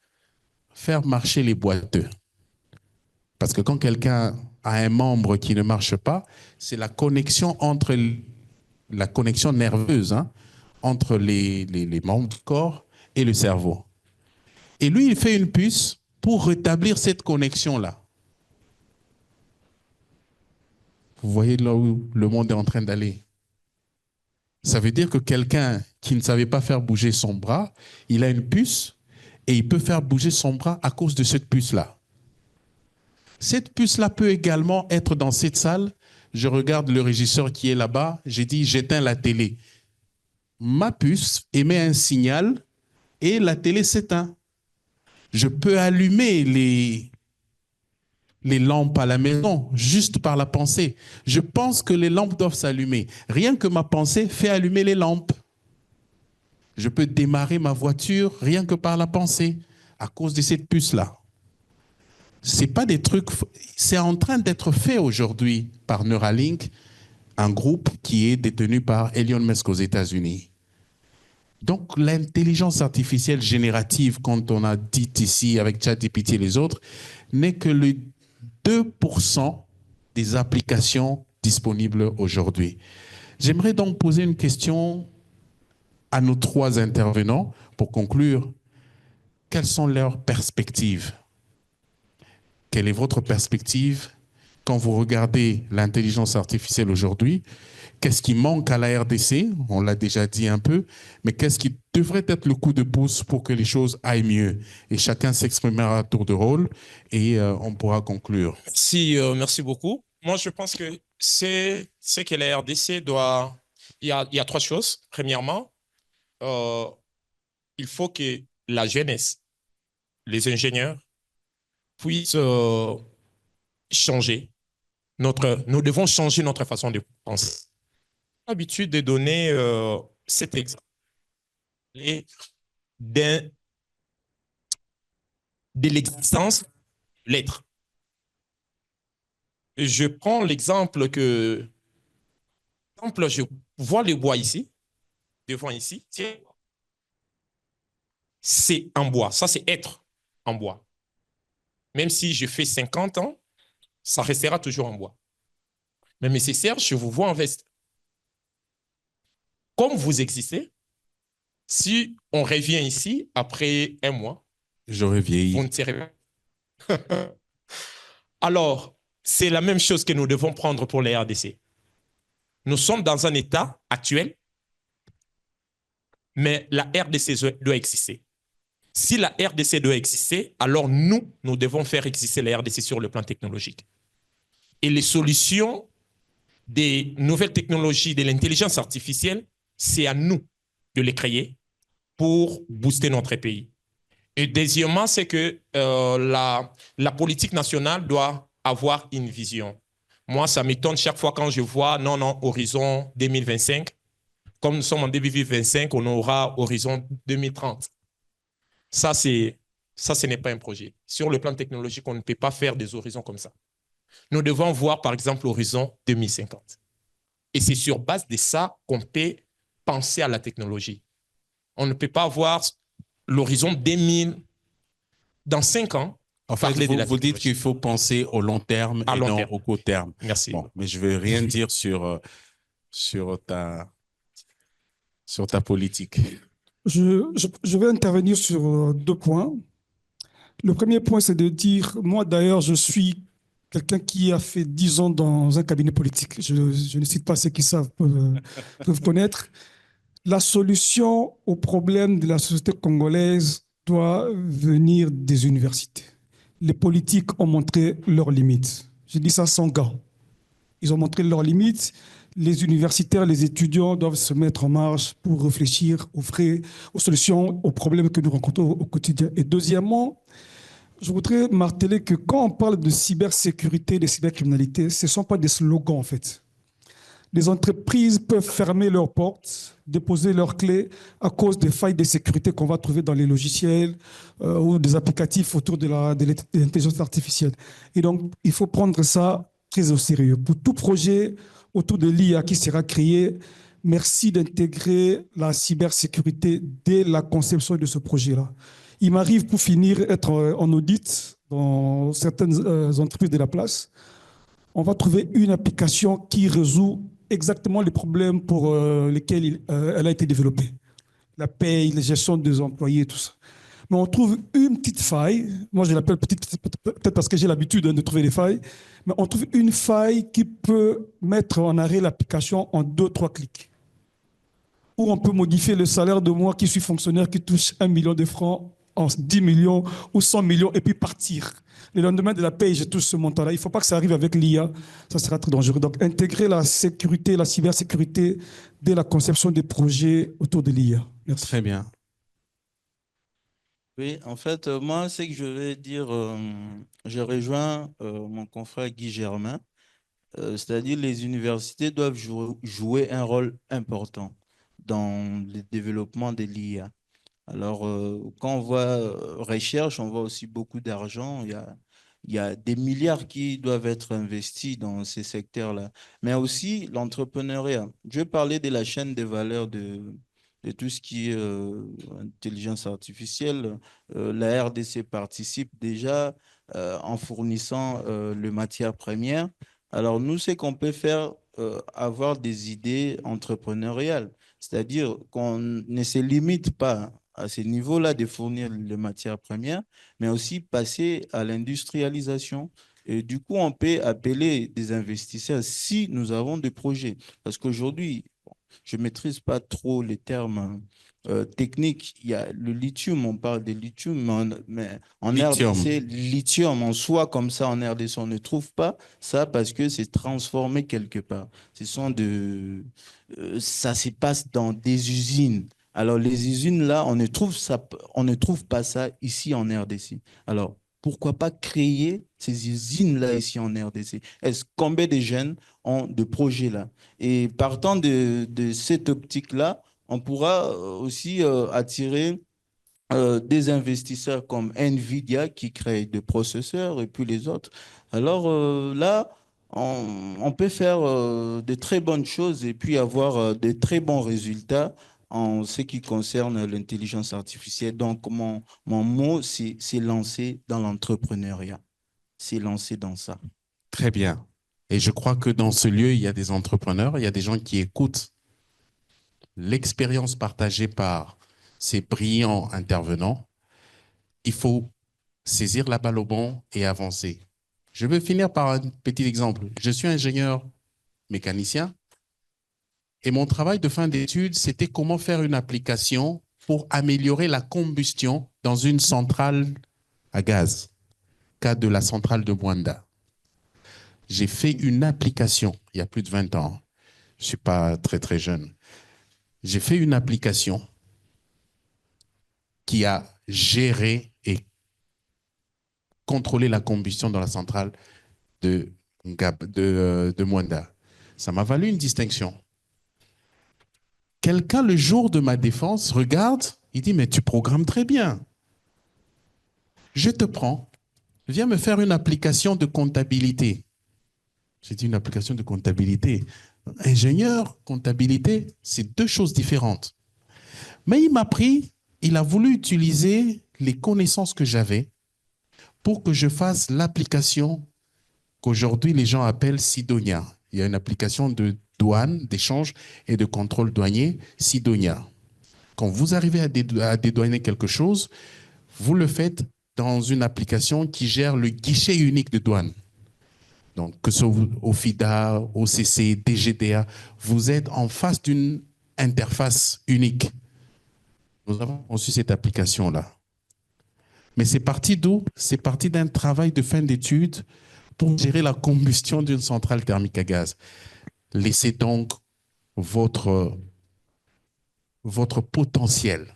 Faire marcher les boiteux. Parce que quand quelqu'un a un membre qui ne marche pas, c'est la connexion nerveuse, hein, entre les membres du corps et le cerveau. Et lui, il fait une puce pour rétablir cette connexion-là. Vous voyez là où le monde est en train d'aller. Ça veut dire que quelqu'un qui ne savait pas faire bouger son bras, il a une puce et il peut faire bouger son bras à cause de cette puce-là. Cette puce-là peut également être dans cette salle. Je regarde le régisseur qui est là-bas. J'ai dit, j'éteins la télé. Ma puce émet un signal et la télé s'éteint. Je peux allumer les lampes à la maison juste par la pensée. Je pense que les lampes doivent s'allumer. Rien que ma pensée fait allumer les lampes. Je peux démarrer ma voiture rien que par la pensée à cause de cette puce-là. C'est pas des trucs, c'est en train d'être fait aujourd'hui par Neuralink, un groupe qui est détenu par Elon Musk aux États-Unis. Donc, l'intelligence artificielle générative, quand on a dit ici avec ChatGPT et les autres, n'est que le 2% des applications disponibles aujourd'hui. J'aimerais donc poser une question à nos 3 intervenants pour conclure. Quelles sont leurs perspectives? Quelle est votre perspective? quand vous regardez l'intelligence artificielle aujourd'hui, qu'est-ce qui manque à la RDC? On l'a déjà dit un peu, mais qu'est-ce qui devrait être le coup de pouce pour que les choses aillent mieux? Et chacun s'exprimera à tour de rôle et on pourra conclure. Merci beaucoup. Moi, je pense que c'est ce que la RDC doit... Il y a trois choses. Premièrement, il faut que la jeunesse, les ingénieurs, puissent changer. Nous devons changer notre façon de penser. L'habitude de donner cet exemple de l'existence, l'être. Je prends l'exemple que, je vois les bois ici, devant ici, c'est en bois. Ça, c'est être en bois. Même si je fais 50 ans, ça restera toujours en bois. Mais M. Serge, je vous vois en veste. Comme vous existez, si on revient ici après un mois, j'aurais vieilli. Vous ne serez pas. Alors, c'est la même chose que nous devons prendre pour les RDC. Nous sommes dans un état actuel, mais la RDC doit exister. Si la RDC doit exister, alors nous devons faire exister la RDC sur le plan technologique. Et les solutions des nouvelles technologies, de l'intelligence artificielle, c'est à nous de les créer pour booster notre pays. Et deuxièmement, c'est que la politique nationale doit avoir une vision. Moi, ça m'étonne chaque fois quand je vois, non, horizon 2025. Comme nous sommes en 2025, on aura horizon 2030. Ça, ce n'est pas un projet. Sur le plan technologique, on ne peut pas faire des horizons comme ça. Nous devons voir, par exemple, l'horizon 2050. Et c'est sur base de ça qu'on peut penser à la technologie. On ne peut pas avoir l'horizon 2000 dans 5 ans. En fait, vous dites qu'il faut penser au long terme et non au court terme. Merci. Bon, mais je ne veux rien dire sur ta politique. Je vais intervenir sur 2 points. Le premier point, c'est de dire, moi d'ailleurs, je suis quelqu'un qui a fait 10 ans dans un cabinet politique. Je ne cite pas ceux qui savent peuvent connaître. La solution au problème de la société congolaise doit venir des universités. Les politiques ont montré leurs limites. Je dis ça sans gants. Ils ont montré leurs limites. Les universitaires, les étudiants doivent se mettre en marche pour réfléchir aux solutions, aux problèmes que nous rencontrons au quotidien. Et deuxièmement, je voudrais marteler que quand on parle de cybersécurité, de cybercriminalité, ce ne sont pas des slogans en fait. Les entreprises peuvent fermer leurs portes, déposer leurs clés à cause des failles de sécurité qu'on va trouver dans les logiciels ou des applicatifs autour de l'intelligence artificielle. Et donc, il faut prendre ça très au sérieux. Pour tout projet autour de l'IA qui sera créé, merci d'intégrer la cybersécurité dès la conception de ce projet-là. Il m'arrive pour finir être en audit dans certaines entreprises de la place. On va trouver une application qui résout exactement les problèmes pour lesquels elle a été développée. La paye, la gestion des employés, tout ça. Mais on trouve une petite faille, moi je l'appelle petite, peut-être parce que j'ai l'habitude de trouver des failles, mais on trouve une faille qui peut mettre en arrêt l'application en 2-3 clics. Ou on peut modifier le salaire de moi qui suis fonctionnaire, qui touche 1 million de francs en 10 millions ou 100 millions et puis partir. Le lendemain de la paye, je touche ce montant-là. Il ne faut pas que ça arrive avec l'IA, ça sera très dangereux. Donc, intégrer la sécurité, la cybersécurité dès la conception des projets autour de l'IA. Merci. Très bien. Oui, en fait, moi, ce que je vais dire, je rejoins mon confrère Guy Germain, c'est-à-dire les universités doivent jouer un rôle important dans le développement de l'IA. Alors, quand on voit recherche, on voit aussi beaucoup d'argent. Il y a des milliards qui doivent être investis dans ces secteurs-là. Mais aussi l'entrepreneuriat. Je vais parler de la chaîne de valeur de tout ce qui est intelligence artificielle. La RDC participe déjà en fournissant les matières premières. Alors, nous, ce qu'on peut faire, avoir des idées entrepreneuriales. C'est-à-dire qu'on ne se limite pas à ce niveau-là de fournir les matières premières, mais aussi passer à l'industrialisation. Et du coup, on peut appeler des investisseurs si nous avons des projets. Parce qu'aujourd'hui, je ne maîtrise pas trop les termes techniques. Il y a le lithium, on parle de lithium, mais en Lithium. RDC, lithium en soi, comme ça, en RDC, on ne trouve pas ça parce que c'est transformé quelque part. Ça se passe dans des usines. Alors, les usines, là, on ne trouve pas ça ici en RDC. Alors, pourquoi pas créer ces usines-là ici en RDC? Est-ce combien de jeunes ont de projets là? Et partant de cette optique-là, on pourra aussi attirer des investisseurs comme Nvidia qui créent des processeurs et puis les autres. Alors là, on peut faire de très bonnes choses et puis avoir de très bons résultats en ce qui concerne l'intelligence artificielle. Donc, mon mot, c'est lancer dans l'entrepreneuriat. C'est lancer dans ça. Très bien. Et je crois que dans ce lieu, il y a des entrepreneurs, il y a des gens qui écoutent l'expérience partagée par ces brillants intervenants. Il faut saisir la balle au bon et avancer. Je vais finir par un petit exemple. Je suis ingénieur mécanicien et mon travail de fin d'études, c'était comment faire une application pour améliorer la combustion dans une centrale à gaz, cas de la centrale de Mwanda. J'ai fait une application il y a plus de 20 ans. Je ne suis pas très, très jeune. J'ai fait une application qui a géré et contrôlé la combustion dans la centrale de Mwanda. Ça m'a valu une distinction. Quelqu'un, le jour de ma défense, regarde, il dit, mais tu programmes très bien. Je te prends, viens me faire une application de comptabilité. J'ai dit une application de comptabilité. Ingénieur, comptabilité, c'est deux choses différentes. Mais il m'a pris, il a voulu utiliser les connaissances que j'avais pour que je fasse l'application qu'aujourd'hui les gens appellent Sidonia. Il y a une application de douane, d'échange et de contrôle douanier, Sidonia. Quand vous arrivez à dédouaner quelque chose, vous le faites dans une application qui gère le guichet unique de douane. Donc, que ce soit au FIDA, au CC, DGDA, vous êtes en face d'une interface unique. Nous avons conçu cette application-là. Mais c'est parti d'où? C'est parti d'un travail de fin d'études pour gérer la combustion d'une centrale thermique à gaz. Laissez donc votre potentiel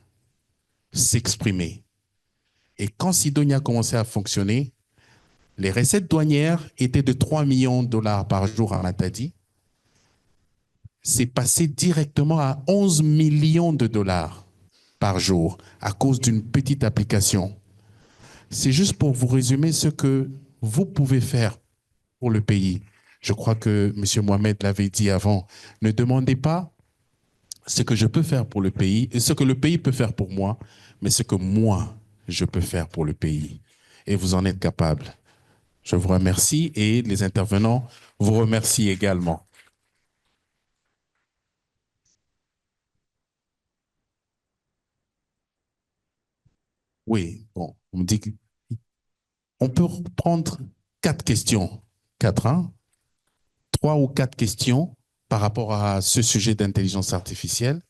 s'exprimer. Et quand Sidonia a commencé à fonctionner, les recettes douanières étaient de 3 millions de dollars par jour à Matadi. C'est passé directement à 11 millions de dollars par jour à cause d'une petite application. C'est juste pour vous résumer ce que vous pouvez faire pour le pays. Je crois que M. Mohamed l'avait dit avant. Ne demandez pas ce que je peux faire pour le pays et ce que le pays peut faire pour moi, mais ce que moi, je peux faire pour le pays. Et vous en êtes capable. Je vous remercie et les intervenants vous remercient également. Oui, bon, on me dit qu'on peut prendre 4 questions. 4, hein? 3 ou 4 questions par rapport à ce sujet d'intelligence artificielle.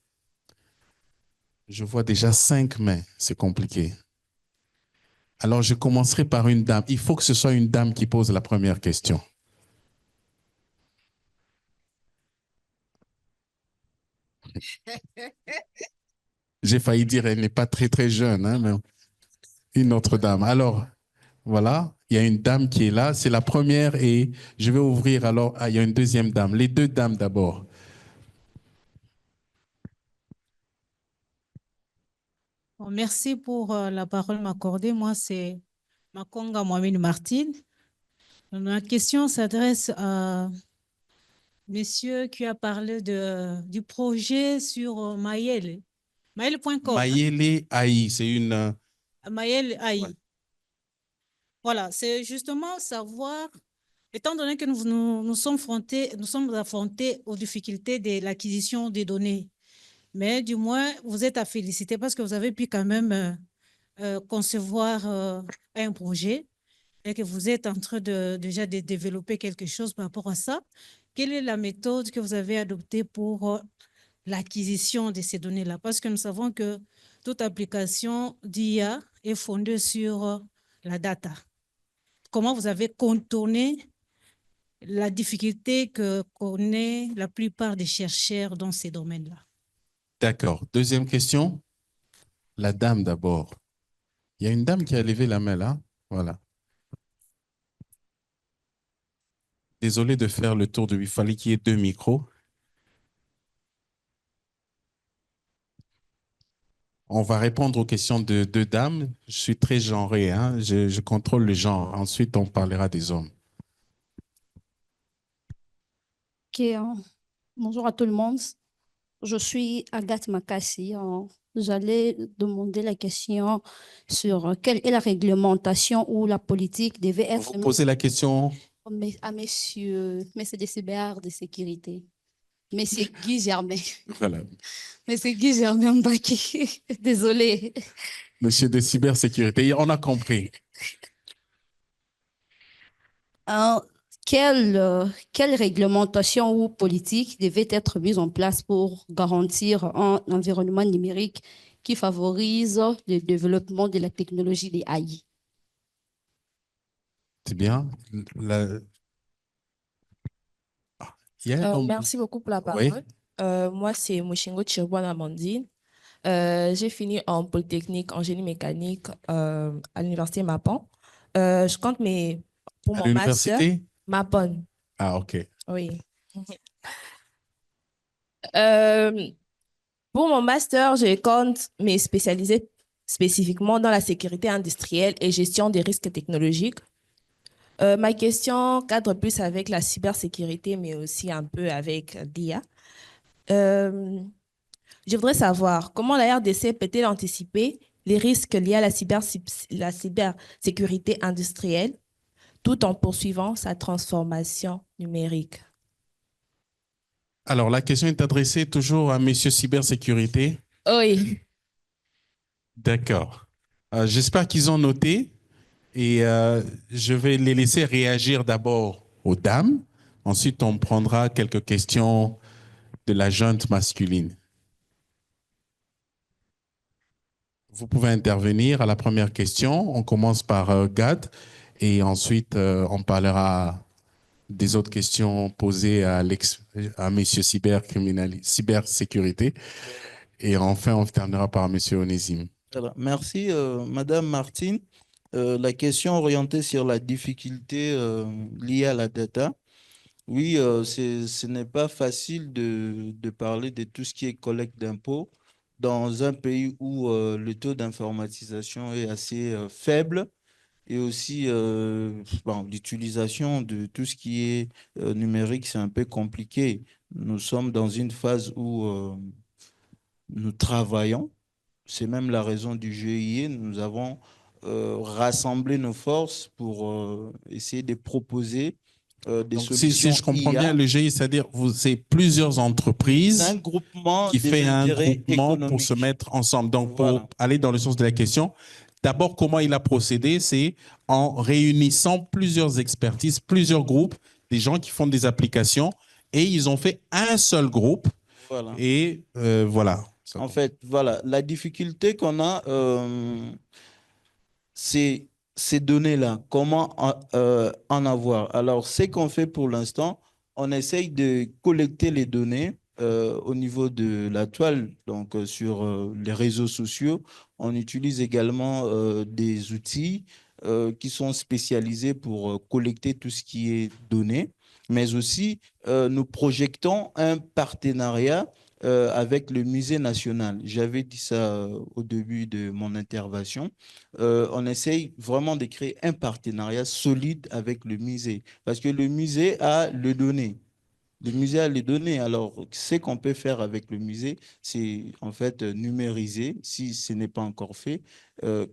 Je vois déjà 5 mains, c'est compliqué. Alors, je commencerai par une dame. Il faut que ce soit une dame qui pose la première question. J'ai failli dire, elle n'est pas très, très jeune, hein, mais une autre dame. Alors, voilà, il y a une dame qui est là. C'est la première et je vais ouvrir alors. Ah, il y a une deuxième dame. Les deux dames d'abord. Bon, merci pour la parole m'accordée. Moi, c'est Makonga Mohamed Martine. Ma question s'adresse à monsieur qui a parlé du projet sur Mayele. Mayele.com. Mayele AI, c'est une... Mayele AI. Ouais. Voilà, c'est justement savoir, étant donné que nous sommes affrontés aux difficultés de l'acquisition des données, mais du moins, vous êtes à féliciter parce que vous avez pu quand même concevoir un projet. et que vous êtes en train déjà de développer quelque chose par rapport à ça. Quelle est la méthode que vous avez adoptée pour l'acquisition de ces données-là? Parce que nous savons que toute application d'IA est fondée sur la data. Comment vous avez contourné la difficulté que connaît la plupart des chercheurs dans ces domaines-là? D'accord. Deuxième question. La dame d'abord. Il y a une dame qui a levé la main là. Voilà. Désolé de faire le tour il fallait qu'il y ait 2 micros. On va répondre aux questions de 2 dames. Je suis très genré, hein? Je contrôle le genre. Ensuite, on parlera des hommes. Ok, bonjour à tout le monde. Je suis Agathe Makassi. J'allais demander la question sur quelle est la réglementation ou la politique devait être Vous posez la question. à messieurs de cybersécurité. Monsieur Guy Germain. Voilà. Monsieur Guy Germain Mbaké. Désolé. Monsieur de cybersécurité, on a compris. Quelle réglementation ou politique devait être mise en place pour garantir un environnement numérique qui favorise le développement de la technologie des AI? C'est bien. Merci beaucoup pour la parole. Oui. Moi, c'est Mouchingo Tchirboine Amandine. J'ai fini en Polytechnique en génie mécanique à l'université Mapan. Je compte pour À mon master. l'université? Mapan. Ah, OK. Oui. Pour mon master, je compte me spécialiser spécifiquement dans la sécurité industrielle et gestion des risques technologiques. Ma question cadre plus avec la cybersécurité, mais aussi un peu avec l'IA. Je voudrais savoir comment la RDC peut-elle anticiper les risques liés à la cybersécurité industrielle tout en poursuivant sa transformation numérique? Alors, la question est adressée toujours à Monsieur Cybersécurité. Oui. D'accord. J'espère qu'ils ont noté et je vais les laisser réagir d'abord aux dames. Ensuite, on prendra quelques questions de la junte masculine. Vous pouvez intervenir à la première question. On commence par Gad et ensuite on parlera des autres questions posées à Monsieur cybersécurité. Et enfin, on terminera par Monsieur Onésime. Alors, merci, Madame Martine. La question orientée sur la difficulté liée à la data. Oui, ce n'est pas facile de parler de tout ce qui est collecte d'impôts dans un pays où le taux d'informatisation est assez faible et aussi l'utilisation de tout ce qui est numérique, c'est un peu compliqué. Nous sommes dans une phase où nous travaillons. C'est même la raison du GIE. Nous avons rassemblé nos forces pour essayer de proposer des Donc, solutions. si je comprends IA. bien, le GIE, c'est-à-dire c'est plusieurs entreprises Un groupement qui fait un groupement pour économique. se mettre ensemble. Donc, pour Voilà. aller dans le sens de la question, d'abord, comment il a procédé? C'est en réunissant plusieurs expertises, plusieurs groupes, des gens qui font des applications, et ils ont fait un seul groupe. Voilà. Et voilà. En fait, voilà, la difficulté qu'on a, c'est ces données-là. Comment en avoir? Alors, ce qu'on fait pour l'instant, on essaye de collecter les données au niveau de la toile, donc sur les réseaux sociaux. On utilise également des outils qui sont spécialisés pour collecter tout ce qui est donné, mais aussi nous projetons un partenariat avec le Musée national. J'avais dit ça au début de mon intervention. On essaye vraiment de créer un partenariat solide avec le musée parce que le musée a le donné. Le musée a les données. Alors, ce qu'on peut faire avec le musée, c'est en fait numériser, si ce n'est pas encore fait,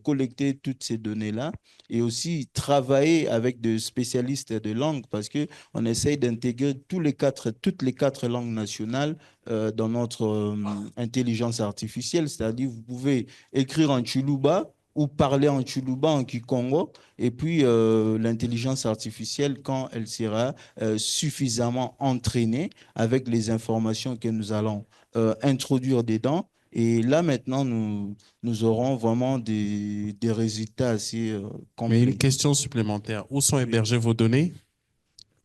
collecter toutes ces données-là et aussi travailler avec des spécialistes de langue parce qu'on essaye d'intégrer toutes les quatre langues nationales dans notre intelligence artificielle. C'est-à-dire, vous pouvez écrire en Tchoulouba, ou parler en Tsholuba, en Kikongo, et puis l'intelligence artificielle, quand elle sera suffisamment entraînée avec les informations que nous allons introduire dedans. Et là, maintenant, nous aurons vraiment des résultats assez Mais complets. une question supplémentaire. Où sont Oui. hébergées vos données?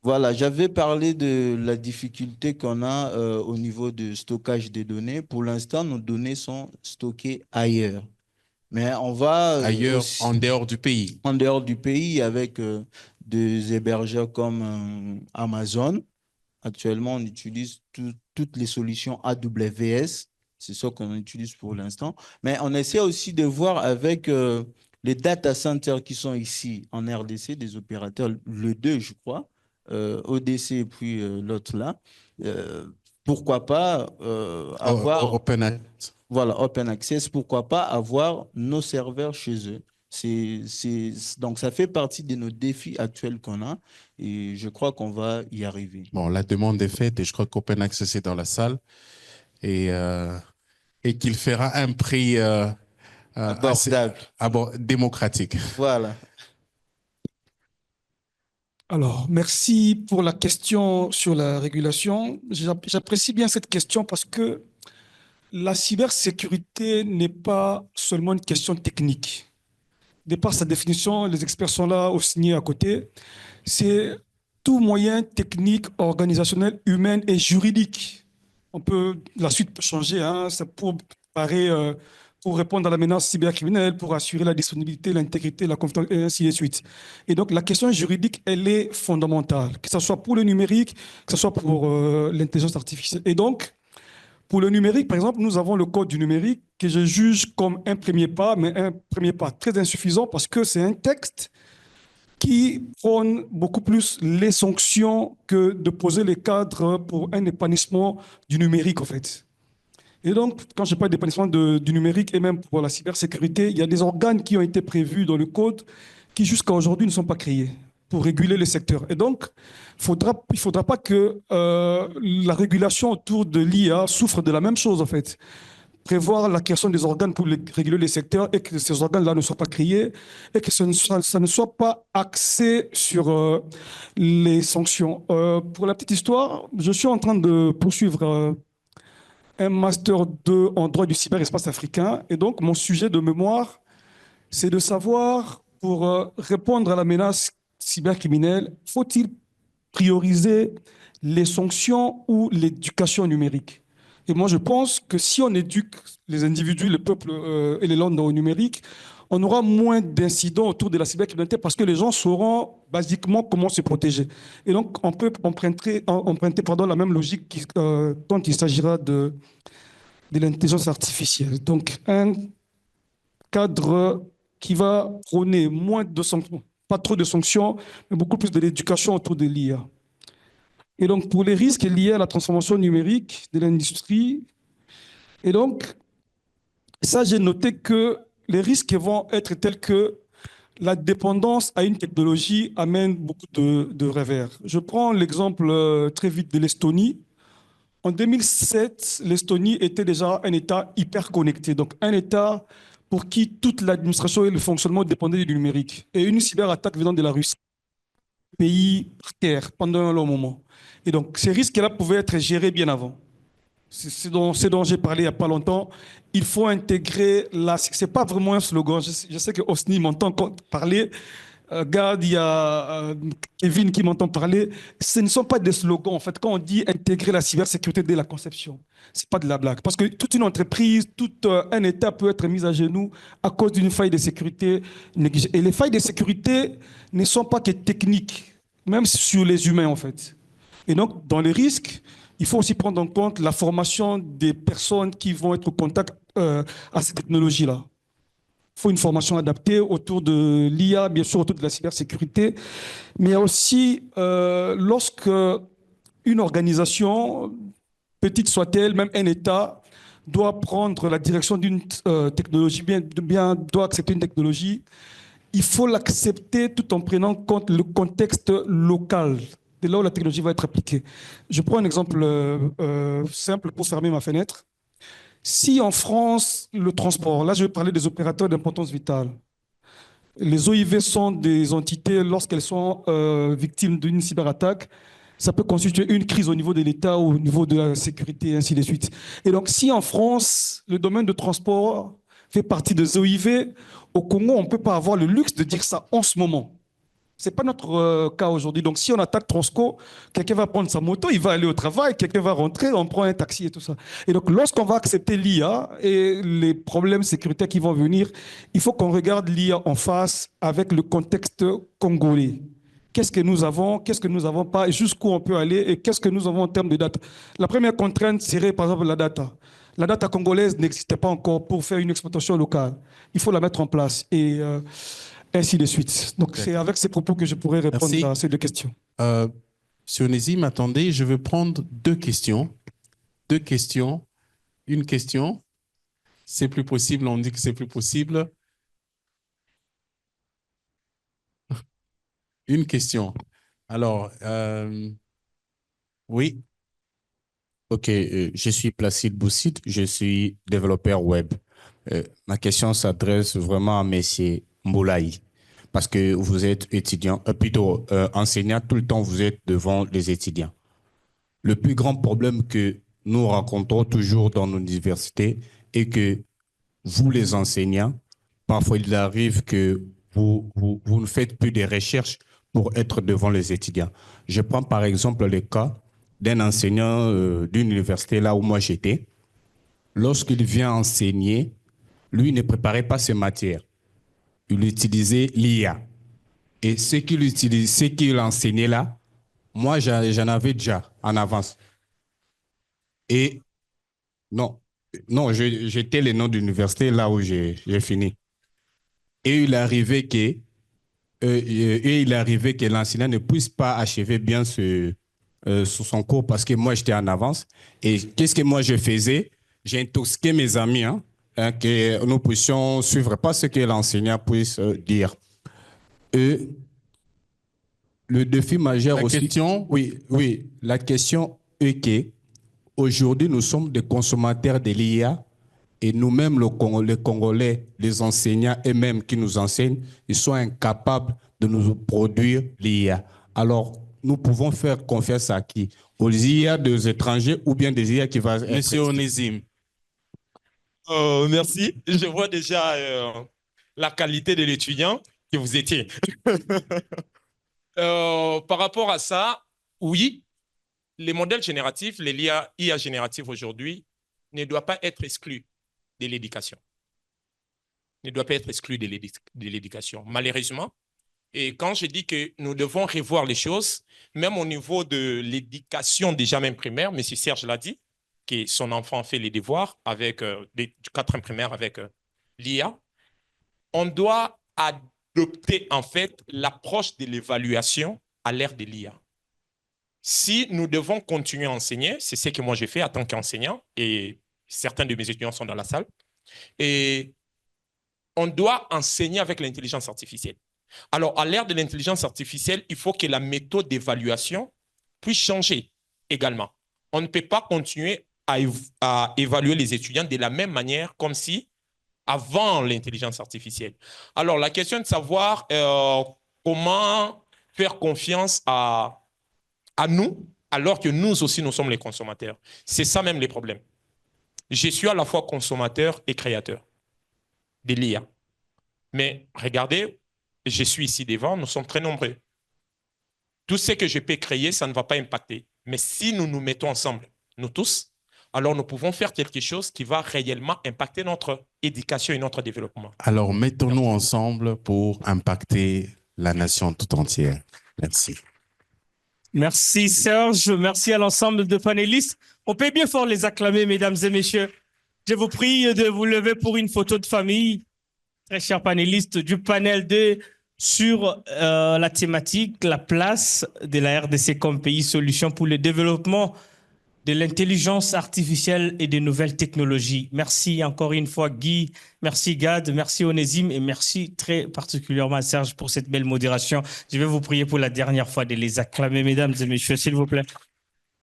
Voilà, j'avais parlé de la difficulté qu'on a au niveau de stockage des données. Pour l'instant, nos données sont stockées ailleurs. Mais on va Ailleurs, aussi en dehors du pays. en dehors du pays avec des hébergeurs comme Amazon. Actuellement, on utilise toutes les solutions AWS. C'est ça qu'on utilise pour l'instant. Mais on essaie aussi de voir avec les data centers qui sont ici en RDC, des opérateurs, le 2, je crois, ODC et puis l'autre là. Pourquoi pas avoir, Open Act. voilà, Open Access, pourquoi pas avoir nos serveurs chez eux. Donc, ça fait partie de nos défis actuels qu'on a et je crois qu'on va y arriver. Bon, la demande est faite et je crois qu'Open Access est dans la salle et qu'il fera un prix assez Abordable. démocratique. Voilà. Alors, merci pour la question sur la régulation. J'apprécie bien cette question parce que la cybersécurité n'est pas seulement une question technique. De par sa définition, les experts sont là au signé à côté. C'est tout moyen technique, organisationnel, humain et juridique. La suite peut changer, hein, ça pour répondre à la menace cybercriminelle, pour assurer la disponibilité, l'intégrité, la confiance, et ainsi de suite. Et donc, la question juridique, elle est fondamentale, que ce soit pour le numérique, que ce soit pour l'intelligence artificielle. Et donc, pour le numérique, par exemple, nous avons le code du numérique que je juge comme un premier pas, mais un premier pas très insuffisant parce que c'est un texte qui prône beaucoup plus les sanctions que de poser les cadres pour un épanouissement du numérique, en fait. Et donc, quand je parle d'épanouissement du numérique et même pour la cybersécurité, il y a des organes qui ont été prévus dans le code qui, jusqu'à aujourd'hui, ne sont pas créés pour réguler le secteur. Et donc, il ne faudra pas que la régulation autour de l'IA souffre de la même chose, en fait. Prévoir la création des organes pour réguler les secteurs et que ces organes-là ne soient pas créés et que ça ne soit pas axé sur les sanctions. Pour la petite histoire, je suis en train de poursuivre un master 2 en droit du cyberespace africain. Et donc, mon sujet de mémoire, c'est de savoir, pour répondre à la menace cybercriminelle, faut-il prioriser les sanctions ou l'éducation numérique? Et moi, je pense que si on éduque les individus, le peuple et les landes au numérique, on aura moins d'incidents autour de la cybercriminalité parce que les gens sauront basiquement comment se protéger. Et donc, on peut emprunter la même logique quand il s'agira de l'intelligence artificielle. Donc, un cadre qui va prôner moins de sanctions, pas trop de sanctions, mais beaucoup plus de l'éducation autour de l'IA. Et donc, pour les risques liés à la transformation numérique de l'industrie, et donc, ça, j'ai noté que les risques vont être tels que la dépendance à une technologie amène beaucoup de revers. Je prends l'exemple très vite de l'Estonie. En 2007, l'Estonie était déjà un État hyper connecté, donc un État pour qui toute l'administration et le fonctionnement dépendaient du numérique. Et une cyberattaque venant de la Russie, pays par terre pendant un long moment. Et donc, ces risques-là pouvaient être gérés bien avant. C'est dont j'ai parlé il n'y a pas longtemps. Il faut intégrer ce n'est pas vraiment un slogan. Je sais que Osni m'entend parler. Garde, il y a Kevin qui m'entend parler. Ce ne sont pas des slogans. En fait, quand on dit intégrer la cybersécurité dès la conception, ce n'est pas de la blague. Parce que toute une entreprise, tout un État peut être mis à genoux à cause d'une faille de sécurité négligée. Et les failles de sécurité ne sont pas que techniques, même sur les humains, en fait. Et donc, dans les risques, il faut aussi prendre en compte la formation des personnes qui vont être au contact à ces technologies-là. Il faut une formation adaptée autour de l'IA, bien sûr, autour de la cybersécurité, mais aussi lorsque une organisation, petite soit-elle, même un État, doit prendre la direction d'une technologie, doit accepter une technologie, il faut l'accepter tout en prenant en compte le contexte local de là où la technologie va être appliquée. Je prends un exemple simple pour fermer ma fenêtre. Si en France, le transport, là je vais parler des opérateurs d'importance vitale, les OIV sont des entités, lorsqu'elles sont victimes d'une cyberattaque, ça peut constituer une crise au niveau de l'État ou au niveau de la sécurité, et ainsi de suite. Et donc, si en France, le domaine de transport fait partie des OIV, au Congo, on ne peut pas avoir le luxe de dire ça en ce moment. Ce n'est pas notre cas aujourd'hui. Donc, si on attaque Transco, quelqu'un va prendre sa moto, il va aller au travail, quelqu'un va rentrer, on prend un taxi et tout ça. Et donc, lorsqu'on va accepter l'IA et les problèmes sécuritaires qui vont venir, il faut qu'on regarde l'IA en face avec le contexte congolais. Qu'est-ce que nous avons pas, et jusqu'où on peut aller, et qu'est-ce que nous avons en termes de data. La première contrainte serait, par exemple, la data. La data congolaise n'existait pas encore pour faire une exploitation locale. Il faut la mettre en place. Et ainsi de suite. Donc, c'est avec ces propos que je pourrais répondre à ces deux questions. Monsieur Onésime, attendez, je vais prendre deux questions. Une question. C'est plus possible, on dit que c'est plus possible. Une question. Alors, oui. Ok, je suis Placide Boussit, je suis développeur web. Ma question s'adresse vraiment à M. Mboulaye, parce que vous êtes étudiant, plutôt enseignant, tout le temps vous êtes devant les étudiants. Le plus grand problème que nous rencontrons toujours dans nos universités est que vous, les enseignants, parfois il arrive que vous ne faites plus de recherches pour être devant les étudiants. Je prends par exemple le cas d'un enseignant d'une université là où moi j'étais. Lorsqu'il vient enseigner, lui ne préparait pas ses matières. Il utilisait l'IA. Et ce qu'il enseignait là, moi j'en avais déjà en avance. Et non, j'étais le nom d'université là où j'ai fini. Et il arrivait que l'enseignant ne puisse pas achever bien son cours parce que moi, j'étais en avance. Et qu'est-ce que moi, je faisais? J'ai intoxiqué mes amis, que nous puissions suivre pas ce que l'enseignant puisse dire. Le défi majeur aussi... Question? Oui, la question est qu'aujourd'hui, nous sommes des consommateurs de l'IA et nous-mêmes, les Congolais, les enseignants eux-mêmes qui nous enseignent, ils sont incapables de nous produire l'IA. Alors, nous pouvons faire confiance à qui? Aux IA des étrangers ou bien des IA qui vont être... Monsieur Onésime. Merci. Je vois déjà la qualité de l'étudiant que vous étiez. Par rapport à ça, oui, les modèles génératifs, les IA génératifs aujourd'hui, ne doivent pas être exclus de l'éducation. Ne doivent pas être exclus de l'éducation, malheureusement. Et quand je dis que nous devons revoir les choses, même au niveau de l'éducation déjà même primaire, M. Serge l'a dit, que son enfant fait les devoirs avec du 4e primaire avec l'IA, on doit adopter en fait l'approche de l'évaluation à l'ère de l'IA. Si nous devons continuer à enseigner, c'est ce que moi j'ai fait en tant qu'enseignant, et certains de mes étudiants sont dans la salle, et on doit enseigner avec l'intelligence artificielle. Alors, à l'ère de l'intelligence artificielle, il faut que la méthode d'évaluation puisse changer également. On ne peut pas continuer à évaluer les étudiants de la même manière comme si avant l'intelligence artificielle. Alors, la question est de savoir comment faire confiance à nous, alors que nous aussi, nous sommes les consommateurs. C'est ça même les problèmes. Je suis à la fois consommateur et créateur de l'IA. Mais regardez, je suis ici devant, nous sommes très nombreux. Tout ce que je peux créer, ça ne va pas impacter. Mais si nous nous mettons ensemble, nous tous, alors nous pouvons faire quelque chose qui va réellement impacter notre éducation et notre développement. Alors, mettons-nous ensemble pour impacter la nation tout entière. Merci. Merci Serge, merci à l'ensemble de panélistes. On peut bien fort les acclamer, mesdames et messieurs. Je vous prie de vous lever pour une photo de famille. Très chers panélistes du panel 2 sur la thématique, la place de la RDC comme pays solution pour le développement de l'intelligence artificielle et des nouvelles technologies. Merci encore une fois Guy, merci Gad, merci Onésime et merci très particulièrement à Serge pour cette belle modération. Je vais vous prier pour la dernière fois de les acclamer, mesdames et messieurs, s'il vous plaît.